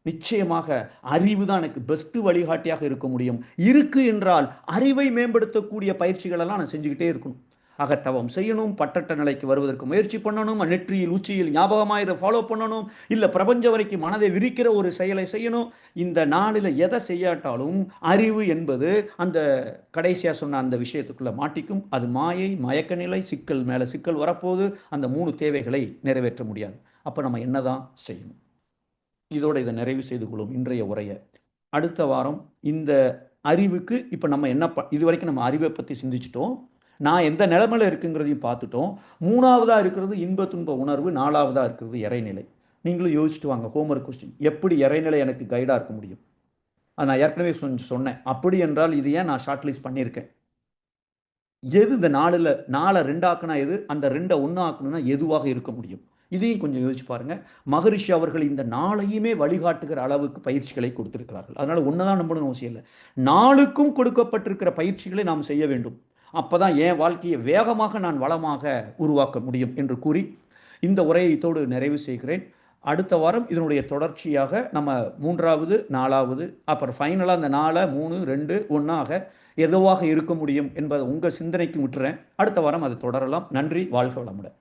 நிச்சயமாக அறிவு தான் எனக்கு பெஸ்ட் வழிகாட்டியாக இருக்க முடியும். இருக்கு என்றால் அறிவை மேம்படுத்தக்கூடிய பயிற்சிகள் எல்லாம் நான் செஞ்சுக்கிட்டே இருக்கணும். அகத்தவம் செய்யணும், பட்டற்ற நிலைக்கு வருவதற்கு முயற்சி பண்ணணும், நெற்றியில் உச்சியில் ஞாபகமாக ஃபாலோ பண்ணணும், இல்லை பிரபஞ்சம் வரைக்கும் மனதை விரிக்கிற ஒரு செயலை செய்யணும். இந்த நாளில் எதை செய்யாட்டாலும் அறிவு என்பது அந்த கடைசியாக சொன்ன அந்த விஷயத்துக்குள்ள மாட்டிக்கும். அது மாயை, மயக்க நிலை, சிக்கல் மேலே சிக்கல் வரப்போது அந்த 3 தேவைகளை நிறைவேற்ற முடியாது. அப்போ நம்ம என்னதான் செய்யணும்? இதோட இதை நிறைவு செய்து கொள்ளும் இன்றைய உரையை. அடுத்த வாரம் இந்த அறிவுக்கு இப்போ நம்ம என்ன இது வரைக்கும் நம்ம அறிவை பற்றி சிந்திச்சிட்டோம். நான் எந்த நிலைமையில இருக்குங்கிறதையும் பார்த்துட்டோம். 3ஆவதா இருக்கிறது இன்ப துன்ப உணர்வு, 4ஆவதா இருக்கிறது இறைநிலை. நீங்களும் யோசிச்சுட்டு வாங்க. Homework question. எப்படி இறைநிலை எனக்கு கைடாக இருக்க முடியும்? அது நான் ஏற்கனவே சொன்னேன். அப்படி என்றால் இது ஏன் நான் ஷார்ட் லிஸ்ட் பண்ணியிருக்கேன்? எது இந்த 4 2 ஆக்குனா எது? அந்த 2 1 ஆக்கணும்னா எதுவாக இருக்க முடியும்? இதையும் கொஞ்சம் யோசிச்சு பாருங்க. மகரிஷி அவர்கள் இந்த 4ஐயுமே வழிகாட்டுகிற அளவுக்கு பயிற்சிகளை கொடுத்திருக்கிறார்கள். அதனால ஒன்னதான் நம்பணும் அவசியம் இல்லை. 4க்கும் கொடுக்கப்பட்டிருக்கிற பயிற்சிகளை நாம் செய்ய வேண்டும். அப்பதான் என் வாழ்க்கையை வேகமாக நான் வளமாக உருவாக்க முடியும் என்று கூறி இந்த உரையத்தோடு நிறைவு செய்கிறேன். அடுத்த வாரம் இதனுடைய தொடர்ச்சியாக நம்ம 3வது 4வது அப்புறம் ஃபைனலாக அந்த 4 3 2 1 எதுவாக இருக்க முடியும் என்பதை உங்கள் சிந்தனைக்கு விட்டுறேன். அடுத்த வாரம் அது தொடரலாம். நன்றி. வாழ்க வளமுடன்.